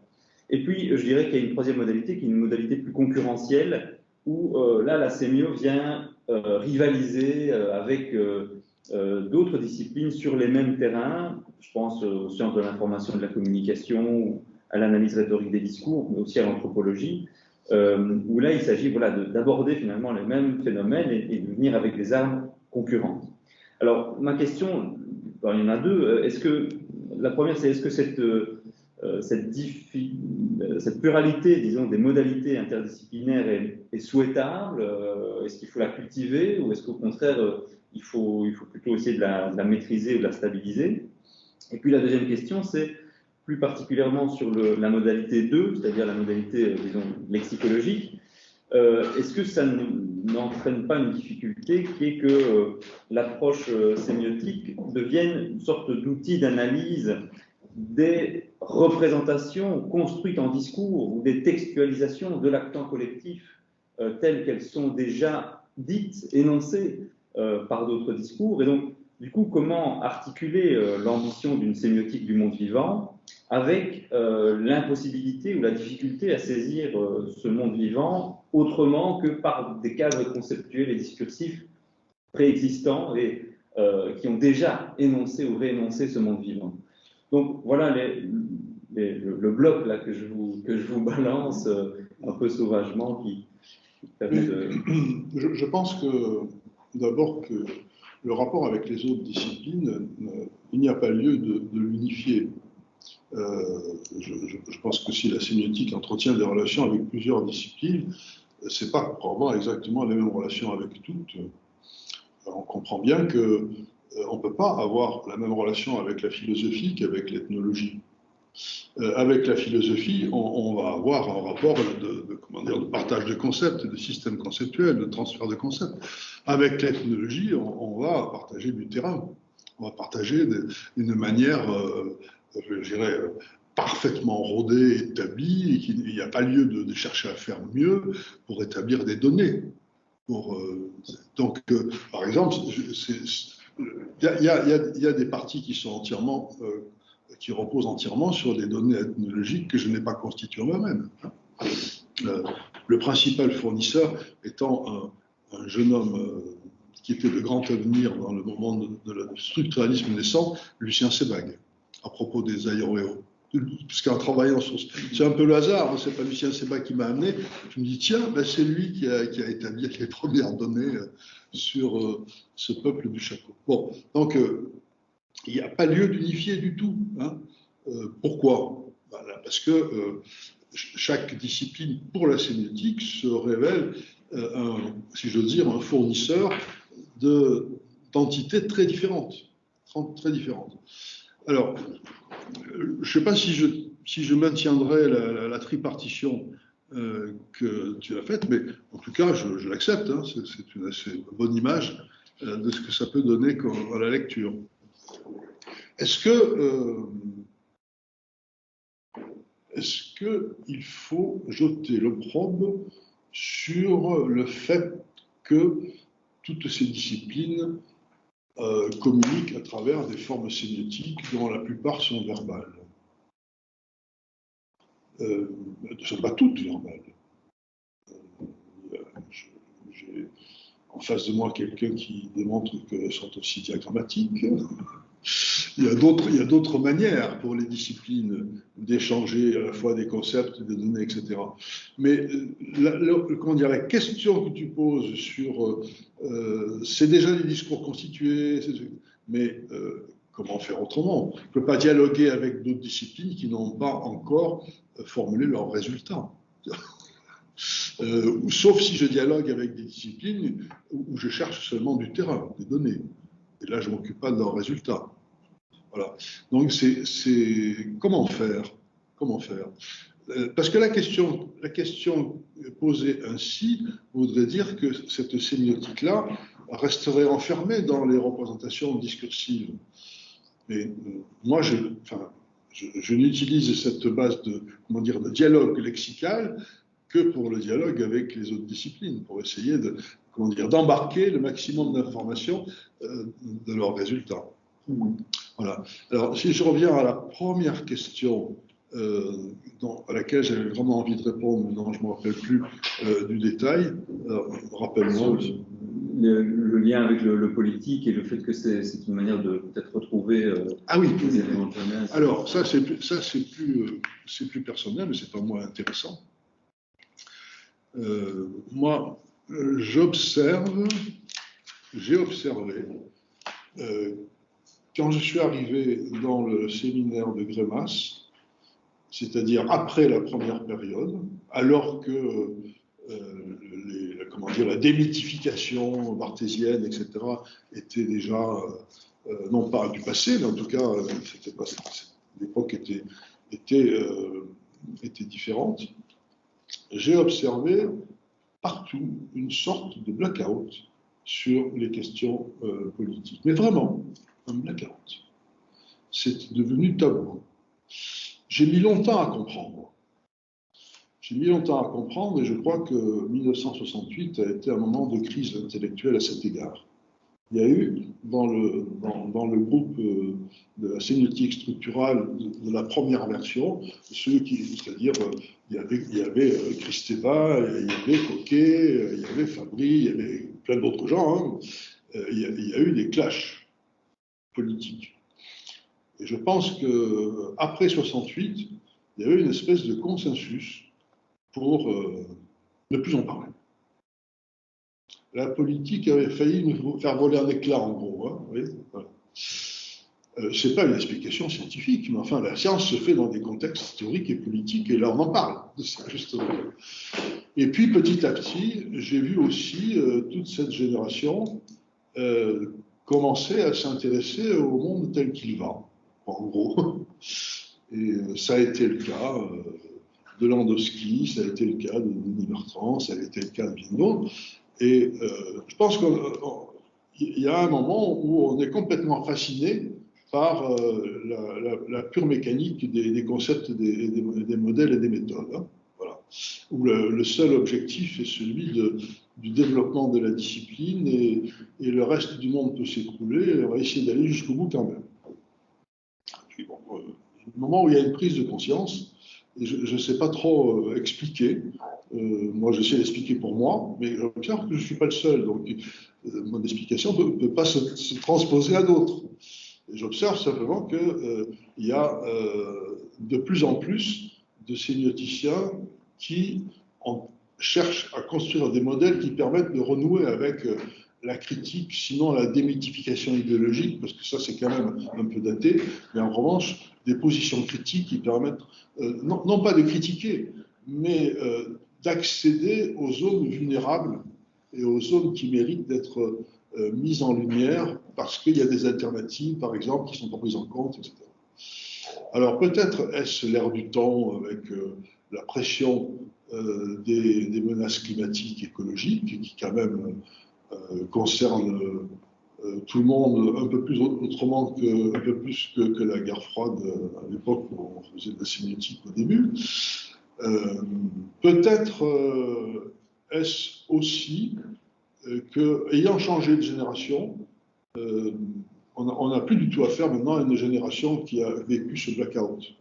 Et puis, je dirais qu'il y a une troisième modalité, qui est une modalité plus concurrentielle, où là, la Sémio vient rivaliser avec d'autres disciplines sur les mêmes terrains. Je pense aux sciences de l'information et de la communication, à l'analyse rhétorique des discours, mais aussi à l'anthropologie, où là, il s'agit voilà, d'aborder finalement les mêmes phénomènes et de venir avec des armes concurrentes. Alors, ma question, il y en a deux. La première, c'est est-ce que cette pluralité, disons, des modalités interdisciplinaires est souhaitable? Est-ce qu'il faut la cultiver, ou est-ce qu'au contraire, il faut plutôt essayer de la maîtriser ou de la stabiliser? Et puis la deuxième question, c'est plus particulièrement sur la modalité 2, c'est-à-dire la modalité, disons, lexicologique. Est-ce que ça n'entraîne pas une difficulté qui est que l'approche sémiotique devienne une sorte d'outil d'analyse des représentations construites en discours ou des textualisations de l'actant collectif telles qu'elles sont déjà dites, énoncées par d'autres discours? Et donc, du coup, comment articuler l'ambition d'une sémiotique du monde vivant avec l'impossibilité ou la difficulté à saisir ce monde vivant autrement que par des cadres conceptuels et discursifs préexistants et qui ont déjà énoncé ou réénoncé ce monde vivant? Donc voilà le bloc là que je vous balance un peu sauvagement qui permet de...
Je pense que d'abord que le rapport avec les autres disciplines, il n'y a pas lieu de l'unifier. Je pense que si la sémiotique entretient des relations avec plusieurs disciplines, c'est pas pour avoir exactement les mêmes relations avec toutes. On comprend bien que on ne peut pas avoir la même relation avec la philosophie qu'avec l'ethnologie. avec la philosophie, on va avoir un rapport de partage de concepts, de systèmes conceptuels, de transfert de concepts. Avec l'ethnologie, on va partager du terrain. On va partager d'une manière, je dirais, parfaitement rodée, établie, et qu'il n'y a pas lieu de chercher à faire mieux pour établir des données. Donc, par exemple, il y a des parties qui sont qui reposent entièrement sur des données ethnologiques que je n'ai pas constituées moi-même. Le principal fournisseur étant un jeune homme qui était de grand avenir dans le moment de le structuralisme naissant, Lucien Sebag, à propos des aéroéos. Puisqu'en travaillant sur... C'est un peu le hasard, hein, c'est pas Lucien Sebag qui m'a amené. Je me dis, tiens, ben c'est lui qui a établi les premières données sur ce peuple du Chaco. Bon, donc, il n'y a pas lieu d'unifier du tout. Hein. Pourquoi? Voilà, parce que chaque discipline pour la sémiotique se révèle, si j'ose dire, un fournisseur d'entités très différentes. Très différentes. Alors, je ne sais pas si je maintiendrai la tripartition que tu as faite, mais en tout cas, je l'accepte. Hein, c'est une assez bonne image de ce que ça peut donner à la lecture. Est-ce qu'il faut jeter l'opprobre sur le fait que toutes ces disciplines communiquent à travers des formes sémiotiques dont la plupart sont verbales? Elles ne sont pas toutes verbales. J'ai en face de moi quelqu'un qui démontre qu'elles sont aussi diagrammatiques. Il y a d'autres manières pour les disciplines d'échanger à la fois des concepts, des données, etc. Mais la question que tu poses sur c'est déjà des discours constitués, mais comment faire autrement? On ne peut pas dialoguer avec d'autres disciplines qui n'ont pas encore formulé leurs résultats. Sauf si je dialogue avec des disciplines où je cherche seulement du terrain, des données. Et là, je ne m'occupe pas de leurs résultats. Voilà. Donc, comment faire? Comment faire? Parce que la question posée ainsi voudrait dire que cette sémiotique-là resterait enfermée dans les représentations discursives. Mais moi, je n'utilise cette base de dialogue lexical que pour le dialogue avec les autres disciplines, pour essayer d'embarquer le maximum d'informations de leurs résultats. Voilà. Alors, si je reviens à la première question à laquelle j'avais vraiment envie de répondre, maintenant je ne me rappelle plus du détail, rappelle-moi.
Le lien avec le politique et le fait que c'est une manière de peut-être retrouver
ah oui,
les éléments de jeunesse.
Alors, ça c'est plus personnel, mais c'est pas moins intéressant. Moi, j'ai observé, quand je suis arrivé dans le séminaire de Grémas, c'est-à-dire après la première période, alors que la démythification barthésienne, etc., était déjà, non pas du passé, mais en tout cas, l'époque était différente. J'ai observé partout une sorte de blackout sur les questions politiques. Mais vraiment, un blackout. C'est devenu tabou. J'ai mis longtemps à comprendre. Et je crois que 1968 a été un moment de crise intellectuelle à cet égard. Il y a eu dans le groupe de la sémiotique structurale de la première version, c'est-à-dire il y avait Kristeva, il y avait Coquet, il y avait Fabry, il y avait plein d'autres gens, hein. Il y a eu des clashs politiques. Et je pense qu'après 68, il y avait une espèce de consensus pour ne plus en parler. La politique avait failli nous faire voler un éclat, en gros. Hein, oui, voilà. Ce n'est pas une explication scientifique, mais enfin, la science se fait dans des contextes historiques et politiques, et là, on en parle de ça, justement. Et puis, petit à petit, j'ai vu aussi toute cette génération commencer à s'intéresser au monde tel qu'il va, en gros. Et ça a été le cas de Landowski, ça a été le cas de Denis Bertrand, ça a été le cas de bien d'autres. Et je pense qu'il y a un moment où on est complètement fasciné par la pure mécanique des concepts, des modèles et des méthodes. Hein, voilà. Où le seul objectif est celui du développement de la discipline et le reste du monde peut s'écrouler, on va essayer d'aller jusqu'au bout quand même. Puis bon, au moment où il y a une prise de conscience, et je ne sais pas trop expliquer, moi j'essaie d'expliquer pour moi, mais j'observe que je ne suis pas le seul, donc mon explication ne peut pas se transposer à d'autres. J'observe simplement qu'il y a de plus en plus de sémioticiens qui cherchent à construire des modèles qui permettent de renouer avec la critique, sinon la démythification idéologique, parce que ça c'est quand même un peu daté, mais en revanche, des positions critiques qui permettent, non pas de critiquer, mais d'accéder aux zones vulnérables et aux zones qui méritent d'être mises en lumière parce qu'il y a des alternatives, par exemple, qui ne sont pas prises en compte, etc. Alors peut-être est-ce l'ère du temps avec la pression des menaces climatiques, écologiques, qui quand même concernent tout le monde un peu plus autrement un peu plus que la guerre froide à l'époque où on faisait de la sémiotique au début. Peut-être est-ce aussi qu'ayant changé de génération, on n'a plus du tout affaire maintenant à une génération qui a vécu ce blackout.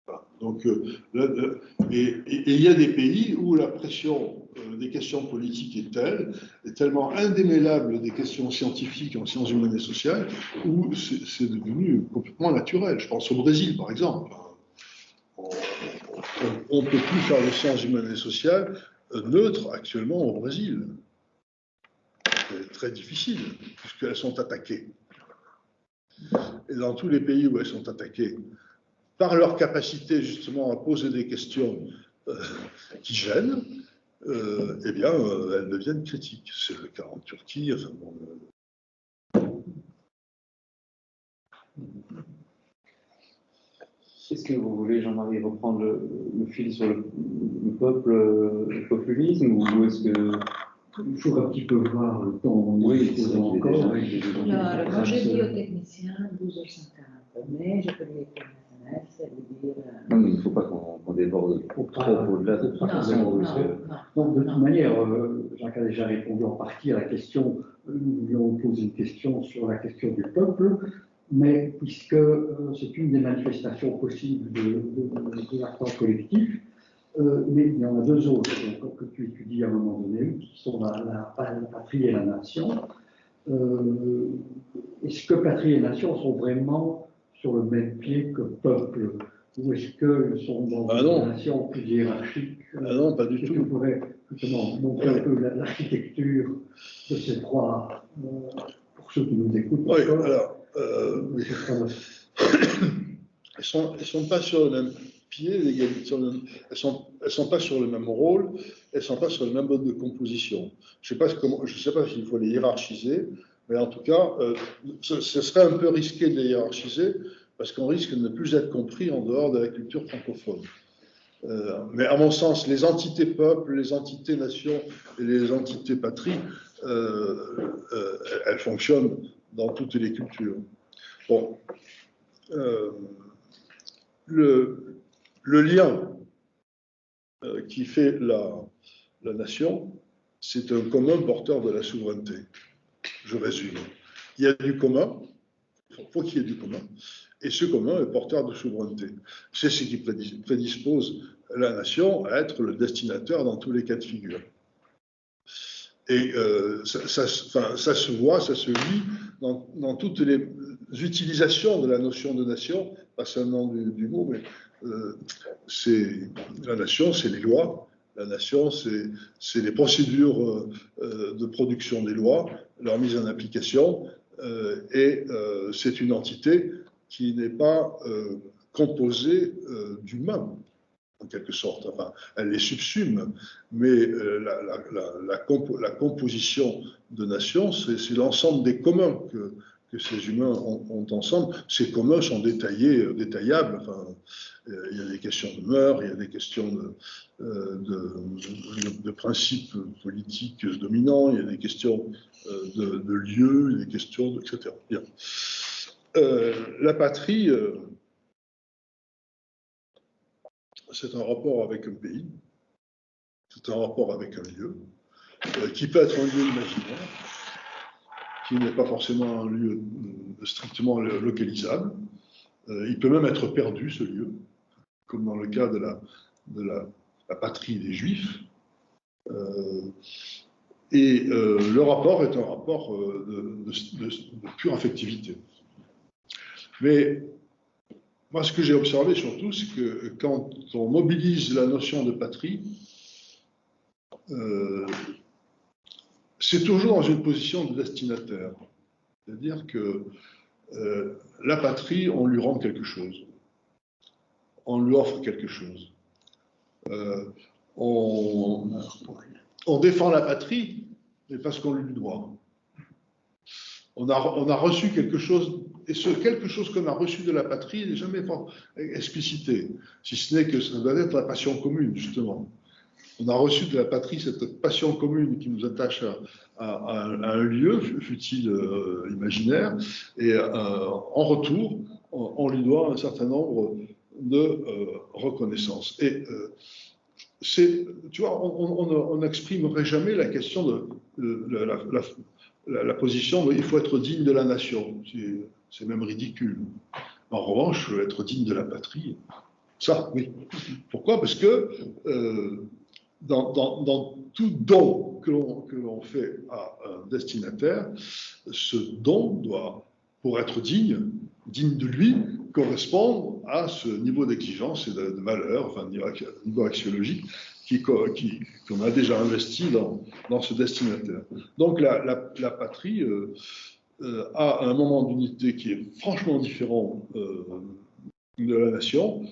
Voilà. Donc, et il y a des pays où la pression des questions politiques est tellement indémêlable des questions scientifiques en sciences humaines et sociales, où c'est devenu complètement naturel. Je pense au Brésil, par exemple. On ne peut plus faire les sciences humaines et sociales neutres actuellement au Brésil. C'est très difficile, puisqu'elles sont attaquées. Et dans tous les pays où elles sont attaquées, par leur capacité justement à poser des questions qui gênent, eh bien, elles deviennent critiques. C'est le cas en Turquie. Enfin, bon,
Est-ce que vous voulez, Jean-Marie, reprendre le fil sur le peuple, le populisme, ou est-ce que...
Il faut un petit peu voir le temps.
Oui, c'est
encore.
Alors, moi je dis aux techniciens 12h50, mais je peux lui écrire un SMS et lui dire.
Non, mais il ne faut pas qu'on déborde trop au-delà de toute façon.
Donc, de toute manière, Jacques a déjà répondu en partie à la question. Nous voulions poser une question sur la question du peuple, mais puisque c'est une des manifestations possibles de l'accord collectif, mais il y en a deux autres que tu étudies à un moment donné, qui sont la patrie et la nation. Est-ce que patrie et nation sont vraiment sur le même pied que peuple, ou est-ce qu'ils sont dans une relation plus hiérarchique?
Non, pas du tout.
Tu pourrais justement montrer un peu l'architecture de ces trois, pour ceux qui nous écoutent.
Oui, alors, oui. Elles sont pas sur le même pied, elles sont pas sur le même rôle, elles sont pas sur le même mode de composition. Je sais pas s'il faut les hiérarchiser, mais en tout cas, ce serait un peu risqué de les hiérarchiser, parce qu'on risque de ne plus être compris en dehors de la culture francophone. Mais à mon sens, les entités peuples, les entités nations et les entités patrie, elles fonctionnent dans toutes les cultures. Bon. Le lien qui fait la nation, c'est un commun porteur de la souveraineté. Je résume. Il y a du commun, il faut qu'il y ait du commun, et ce commun est porteur de souveraineté. C'est ce qui prédispose la nation à être le destinataire dans tous les cas de figure. Et ça se voit, ça se lit dans toutes les utilisations de la notion de nation, pas seulement du mot, mais la nation, c'est les lois, la nation, c'est les procédures de production des lois, leur mise en application, et c'est une entité qui n'est pas composée d'humains, en quelque sorte. Enfin, elle les subsume, mais la composition de nation, c'est l'ensemble des communs ces humains ont ensemble. Ces communs sont détaillables. Enfin, il y a des questions de mœurs, il y a des questions de principes politiques dominants, il y a des questions de lieux, il y a des questions, etc. Bien. La patrie, c'est un rapport avec un pays, c'est un rapport avec un lieu, qui peut être un lieu imaginaire, qui n'est pas forcément un lieu strictement localisable. Il peut même être perdu, ce lieu, comme dans le cas de la patrie des Juifs. Le rapport est un rapport de pure affectivité. Mais moi, ce que j'ai observé surtout, c'est que quand on mobilise la notion de patrie, c'est toujours dans une position de destinataire. C'est-à-dire que la patrie, on lui rend quelque chose. On lui offre quelque chose. On défend la patrie, mais parce qu'on lui doit. On a reçu quelque chose, et ce quelque chose qu'on a reçu de la patrie n'est jamais explicité, si ce n'est que ça doit être la passion commune, justement. On a reçu de la patrie cette passion commune qui nous attache à un lieu, fût-il imaginaire, et en retour, on lui doit un certain nombre de reconnaissances. Et tu vois, on n'exprimerait jamais la question de la position de, il faut être digne de la nation. C'est même ridicule. En revanche, être digne de la patrie, ça, oui. Pourquoi? Parce que dans tout don que l'on fait à un destinataire, ce don doit, pour être digne de lui, correspondre à ce niveau d'exigence et de valeur, enfin, niveau axiologique, qu'on a déjà investi dans ce destinataire. Donc la patrie a un moment d'unité qui est franchement différent de la nation,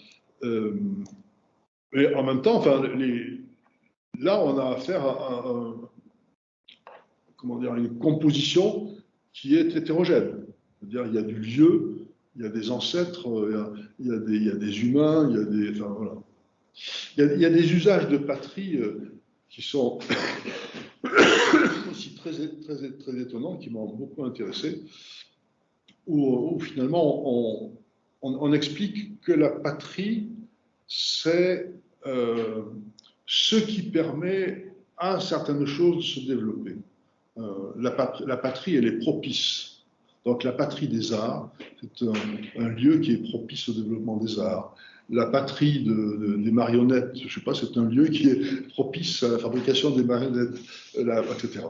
mais en même temps, enfin, là, on a affaire à une composition qui est hétérogène. C'est-à-dire, il y a du lieu, il y a des ancêtres, il y a des humains, enfin, voilà. Il y a des usages de patrie qui sont aussi très étonnants, qui m'ont beaucoup intéressé, où finalement on explique que la patrie, c'est ce qui permet à certaines choses de se développer. La patrie, elle est propice. Donc la patrie des arts, c'est un lieu qui est propice au développement des arts. La patrie des marionnettes, je ne sais pas, c'est un lieu qui est propice à la fabrication des marionnettes, etc.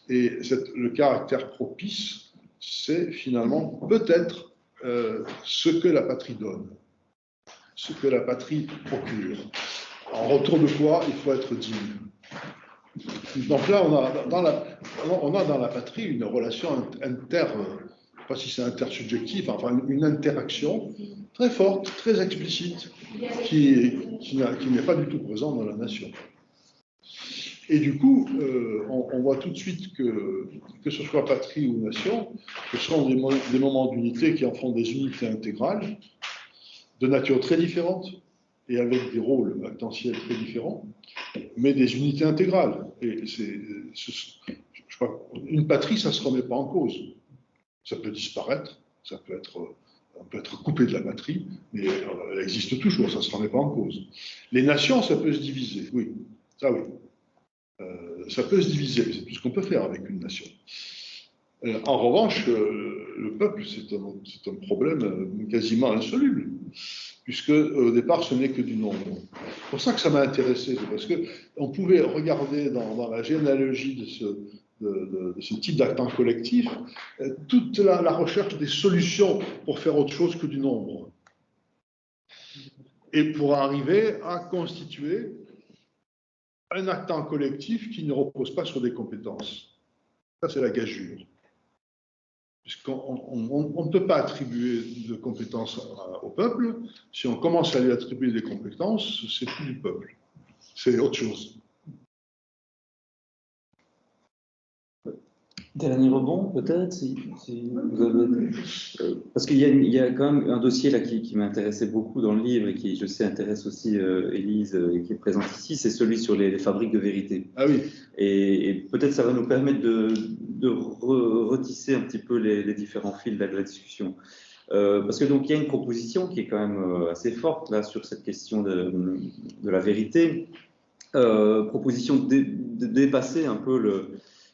Et le caractère propice, c'est finalement peut-être ce que la patrie donne, ce que la patrie procure. En retour de quoi il faut être digne. Donc là, on a dans la patrie une relation je ne sais pas si c'est intersubjectif, enfin une interaction très forte, très explicite, qui n'est pas du tout présente dans la nation. Et du coup, on voit tout de suite que ce soit patrie ou nation, ce sont des moments d'unité qui en font des unités intégrales, de nature très différente, et avec des rôles actentiels très différents, mais des unités intégrales. Et je crois, une patrie, ça ne se remet pas en cause. Ça peut disparaître, on peut être coupé de la patrie, mais elle existe toujours, ça ne se remet pas en cause. Les nations, ça peut se diviser, oui, ça oui. Ça peut se diviser, c'est tout ce qu'on peut faire avec une nation. En revanche, le peuple, c'est un problème quasiment insoluble, puisque au départ, ce n'est que du nombre. C'est pour ça que ça m'a intéressé, c'est parce qu'on pouvait regarder dans la généalogie de ce type d'actant collectif toute la recherche des solutions pour faire autre chose que du nombre. Et pour arriver à constituer un actant collectif qui ne repose pas sur des compétences. Ça, c'est la gageure. Puisqu'on ne peut pas attribuer de compétences au peuple. Si on commence à lui attribuer des compétences, c'est plus du peuple. C'est autre chose.
Dernier rebond, peut-être, si vous avez... parce qu'il y a quand même un dossier là qui m'intéressait beaucoup dans le livre et qui, je sais, intéresse aussi Élise et qui est présente ici, c'est celui sur les fabriques de vérité.
Ah oui.
Et peut-être ça va nous permettre de retisser un petit peu les différents fils de la discussion. Parce que donc il y a une proposition qui est quand même assez forte là sur cette question de la vérité. Proposition de dépasser un peu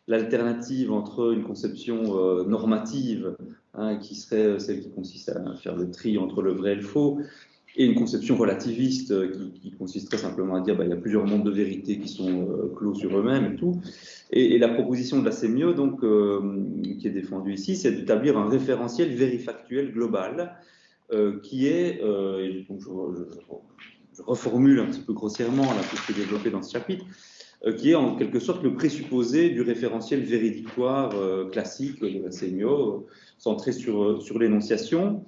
l'alternative entre une conception normative, hein, qui serait celle qui consiste à faire le tri entre le vrai et le faux, et une conception relativiste qui consisterait simplement à dire il y a plusieurs mondes de vérité qui sont clos sur eux-mêmes et tout. Et la proposition de la CMIO, donc, qui est défendue ici, c'est d'établir un référentiel vérifactuel global qui est, donc je reformule un petit peu grossièrement là, tout ce qui est développé dans ce chapitre, qui est en quelque sorte le présupposé du référentiel véridictoire classique de la CMIO, centré sur l'énonciation.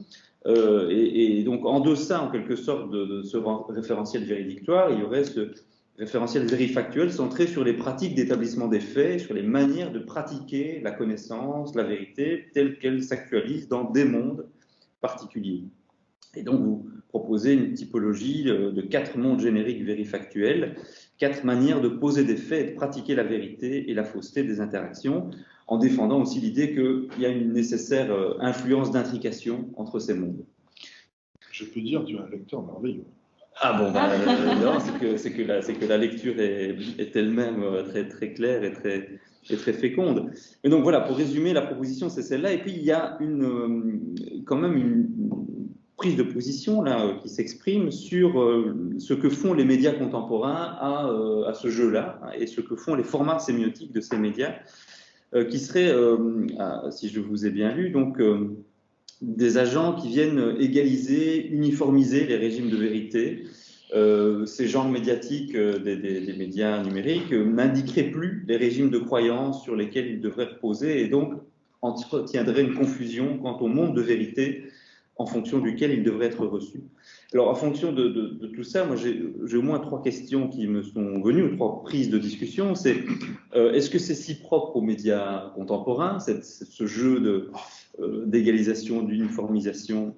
Et donc, en deçà, en quelque sorte, de ce référentiel véridictoire, il y aurait ce référentiel vérifactuel centré sur les pratiques d'établissement des faits, sur les manières de pratiquer la connaissance, la vérité, telle qu'elle s'actualise dans des mondes particuliers. Et donc, vous proposez une typologie de 4 mondes génériques vérifactuels, 4 manières de poser des faits et de pratiquer la vérité et la fausseté des interactions, en défendant aussi l'idée qu'il y a une nécessaire influence d'intrication entre ces mondes.
Je peux dire, tu es un lecteur merveilleux.
Ah bon, non, c'est que la lecture est elle-même très, très claire et très féconde. Mais donc voilà, pour résumer, la proposition, c'est celle-là. Et puis, il y a quand même une prise de position là, qui s'exprime sur ce que font les médias contemporains à ce jeu-là, et ce que font les formats sémiotiques de ces médias, qui seraient, si je vous ai bien lu, donc des agents qui viennent égaliser, uniformiser les régimes de vérité. Ces genres médiatiques des médias numériques n'indiqueraient plus les régimes de croyance sur lesquels ils devraient reposer, et donc entretiendraient une confusion quant au monde de vérité en fonction duquel il devrait être reçu. Alors, en fonction de tout ça, moi, j'ai au moins 3 questions qui me sont venues, ou 3 prises de discussion. C'est est-ce que c'est si propre aux médias contemporains, ce jeu d'égalisation, d'uniformisation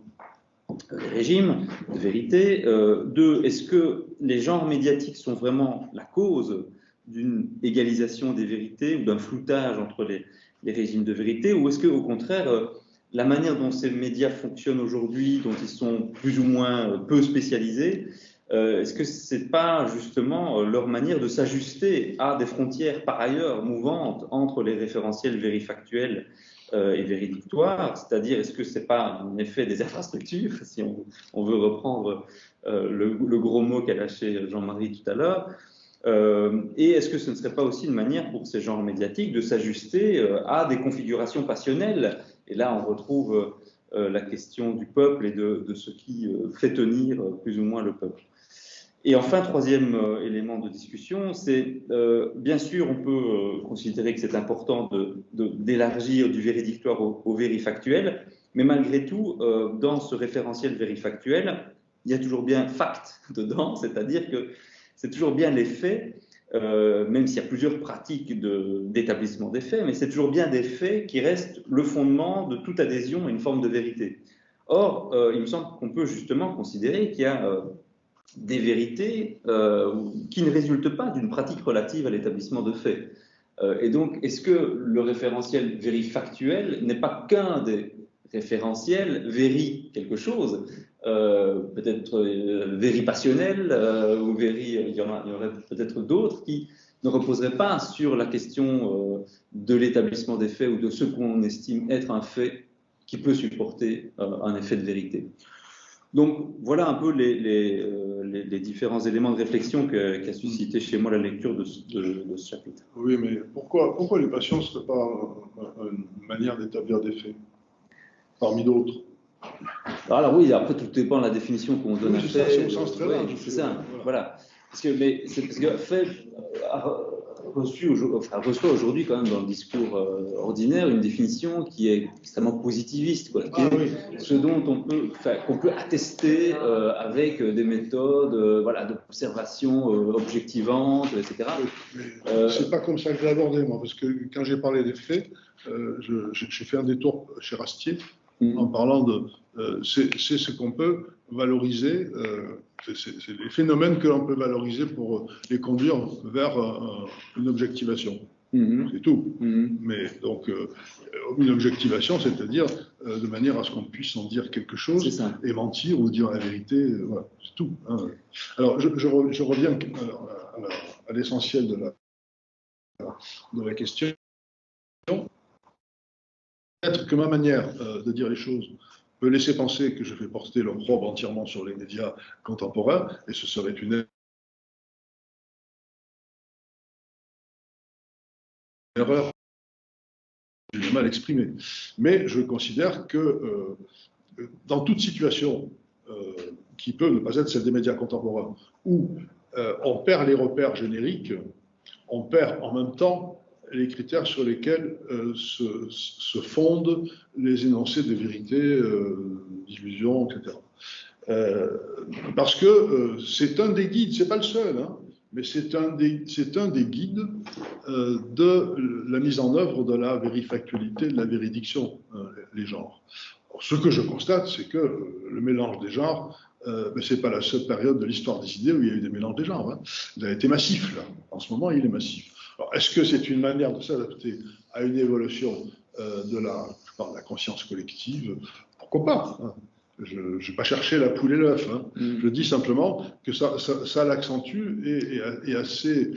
des régimes de vérité? 2, est-ce que les genres médiatiques sont vraiment la cause d'une égalisation des vérités ou d'un floutage entre les régimes de vérité, ou est-ce qu'au contraire, la manière dont ces médias fonctionnent aujourd'hui, dont ils sont plus ou moins peu spécialisés, est-ce que ce n'est pas justement leur manière de s'ajuster à des frontières par ailleurs mouvantes entre les référentiels vérifactuels et véridictoires? C'est-à-dire, est-ce que ce n'est pas un effet des infrastructures, si on veut reprendre le gros mot qu'a lâché Jean-Marie tout à l'heure? Et est-ce que ce ne serait pas aussi une manière pour ces genres médiatiques de s'ajuster à des configurations passionnelles? Et là, on retrouve la question du peuple et de ce qui fait tenir plus ou moins le peuple. Et enfin, 3e élément de discussion, c'est bien sûr, on peut considérer que c'est important d'élargir du véridictoire au vérifactuel, mais malgré tout, dans ce référentiel vérifactuel, il y a toujours bien fact dedans, c'est-à-dire que c'est toujours bien les faits, même s'il y a plusieurs pratiques d'établissement des faits, mais c'est toujours bien des faits qui restent le fondement de toute adhésion à une forme de vérité. Or, il me semble qu'on peut justement considérer qu'il y a des vérités qui ne résultent pas d'une pratique relative à l'établissement de faits. Et donc, est-ce que le référentiel vérifactuel n'est pas qu'un des référentiels véri quelque chose, peut-être véripassionnel, ou il y en aurait peut-être d'autres qui ne reposeraient pas sur la question de l'établissement des faits ou de ce qu'on estime être un fait qui peut supporter un effet de vérité. Donc, voilà un peu les différents éléments de réflexion qu'a suscité chez moi la lecture de ce chapitre.
Oui, mais pourquoi les patients ne seraient pas une manière d'établir des faits, parmi d'autres?
Alors oui, après, tout dépend de la définition qu'on donne à fait.
C'est au sens très large.
C'est ça, voilà. Parce que fait, reçoit aujourd'hui quand même dans le discours ordinaire une définition qui est extrêmement positiviste, quoi, qui est ce dont qu'on peut attester avec des méthodes voilà, d'observation objectivante, etc.
C'est pas comme ça que je l'ai abordé, moi, parce que quand j'ai parlé des faits, j'ai fait un détour chez Rastier en parlant de c'est ce qu'on peut valoriser, c'est les phénomènes que l'on peut valoriser pour les conduire vers une objectivation. C'est tout. Mais donc, une objectivation, c'est-à-dire de manière à ce qu'on puisse en dire quelque chose et mentir ou dire la vérité, voilà, c'est tout. Hein. Alors, je reviens à l'essentiel de la question. Peut-être que ma manière de dire les choses peut laisser penser que je fais porter l'opprobre entièrement sur les médias contemporains, et ce serait une erreur que j'ai mal exprimée. Mais je considère que dans toute situation qui peut ne pas être celle des médias contemporains, où on perd les repères génériques, on perd en même temps les critères sur lesquels se fondent les énoncés de vérité, d'illusion, etc. Parce que c'est un des guides, c'est pas le seul, hein, mais c'est un des guides de la mise en œuvre de la vérifactualité, de la véridiction, les genres. Alors, ce que je constate, c'est que le mélange des genres, c'est pas la seule période de l'histoire des idées où il y a eu des mélanges des genres. Hein. Il a été massif, là. En ce moment, il est massif. Alors, est-ce que c'est une manière de s'adapter à une évolution de la conscience collective? Pourquoi pas, hein. Je ne vais pas chercher la poule et l'œuf. Hein. Je dis simplement que ça l'accentue et assez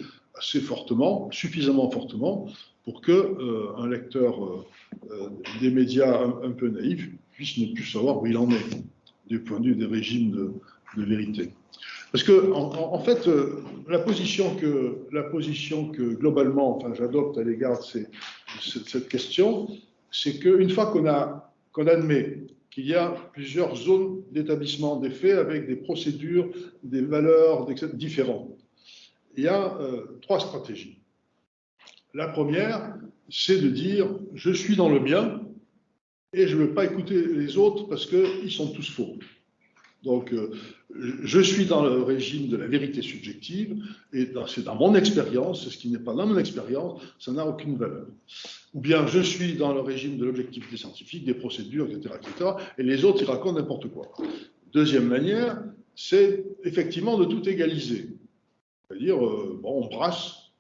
fortement, suffisamment fortement, pour qu'un lecteur des médias un peu naïf puisse ne plus savoir où il en est, du point de vue des régimes de vérité. Parce que, en fait, la position que globalement, enfin, j'adopte à l'égard de cette question, c'est qu'une fois qu'on admet qu'il y a plusieurs zones d'établissement des faits avec des procédures, des valeurs différentes, il y a trois stratégies. La première, c'est de dire « je suis dans le bien et je ne veux pas écouter les autres parce qu'ils sont tous faux ». Donc, je suis dans le régime de la vérité subjective, et c'est dans mon expérience, ce qui n'est pas dans mon expérience, ça n'a aucune valeur. Ou bien, je suis dans le régime de l'objectivité scientifique, des procédures, etc., et les autres, ils racontent n'importe quoi. Deuxième manière, c'est effectivement de tout égaliser. C'est-à-dire, on brasse,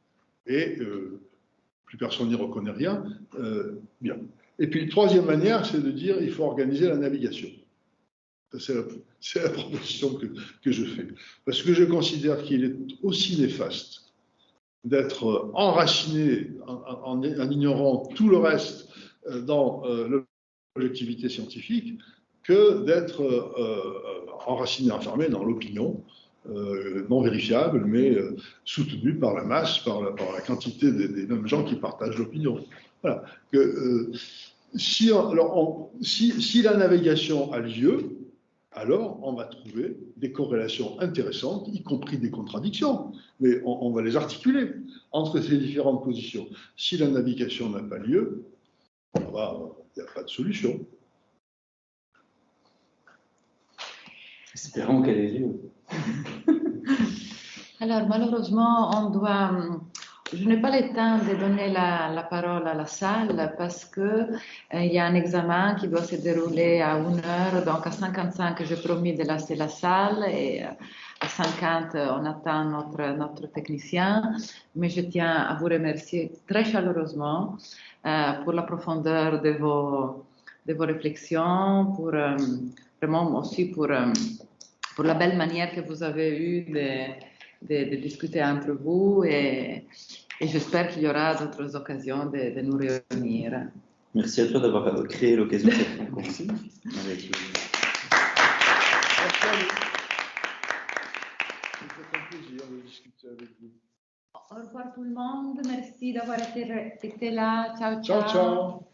et plus personne n'y reconnaît rien, bien. Et puis, troisième manière, c'est de dire, il faut organiser la navigation. C'est la proposition que je fais. Parce que je considère qu'il est aussi néfaste d'être enraciné en ignorant tout le reste dans l'objectivité scientifique que d'être enraciné, enfermé dans l'opinion non vérifiable, mais soutenue par la masse, par la quantité des mêmes gens qui partagent l'opinion. Voilà. Si la navigation a lieu, alors on va trouver des corrélations intéressantes, y compris des contradictions, mais on va les articuler entre ces différentes positions. Si la navigation n'a pas lieu, il n'y a pas de solution.
Espérons qu'elle ait lieu.
Alors, malheureusement, je n'ai pas le temps de donner la parole à la salle parce que il y a un examen qui doit se dérouler à 1h, donc à 55, j'ai promis de laisser la salle et à 50, on attend notre technicien. Mais je tiens à vous remercier très chaleureusement pour la profondeur de vos réflexions, pour vraiment aussi pour la belle manière que vous avez eue de discuter entre vous et j'espère qu'il y aura d'autres occasions de nous réunir.
Merci à toi d'avoir créé l'occasion de cette rencontre.
Merci.
Avec
C'est un plaisir de discuter avec vous.
Au revoir tout le monde, merci d'avoir été là. Ciao, ciao.
Ciao, ciao.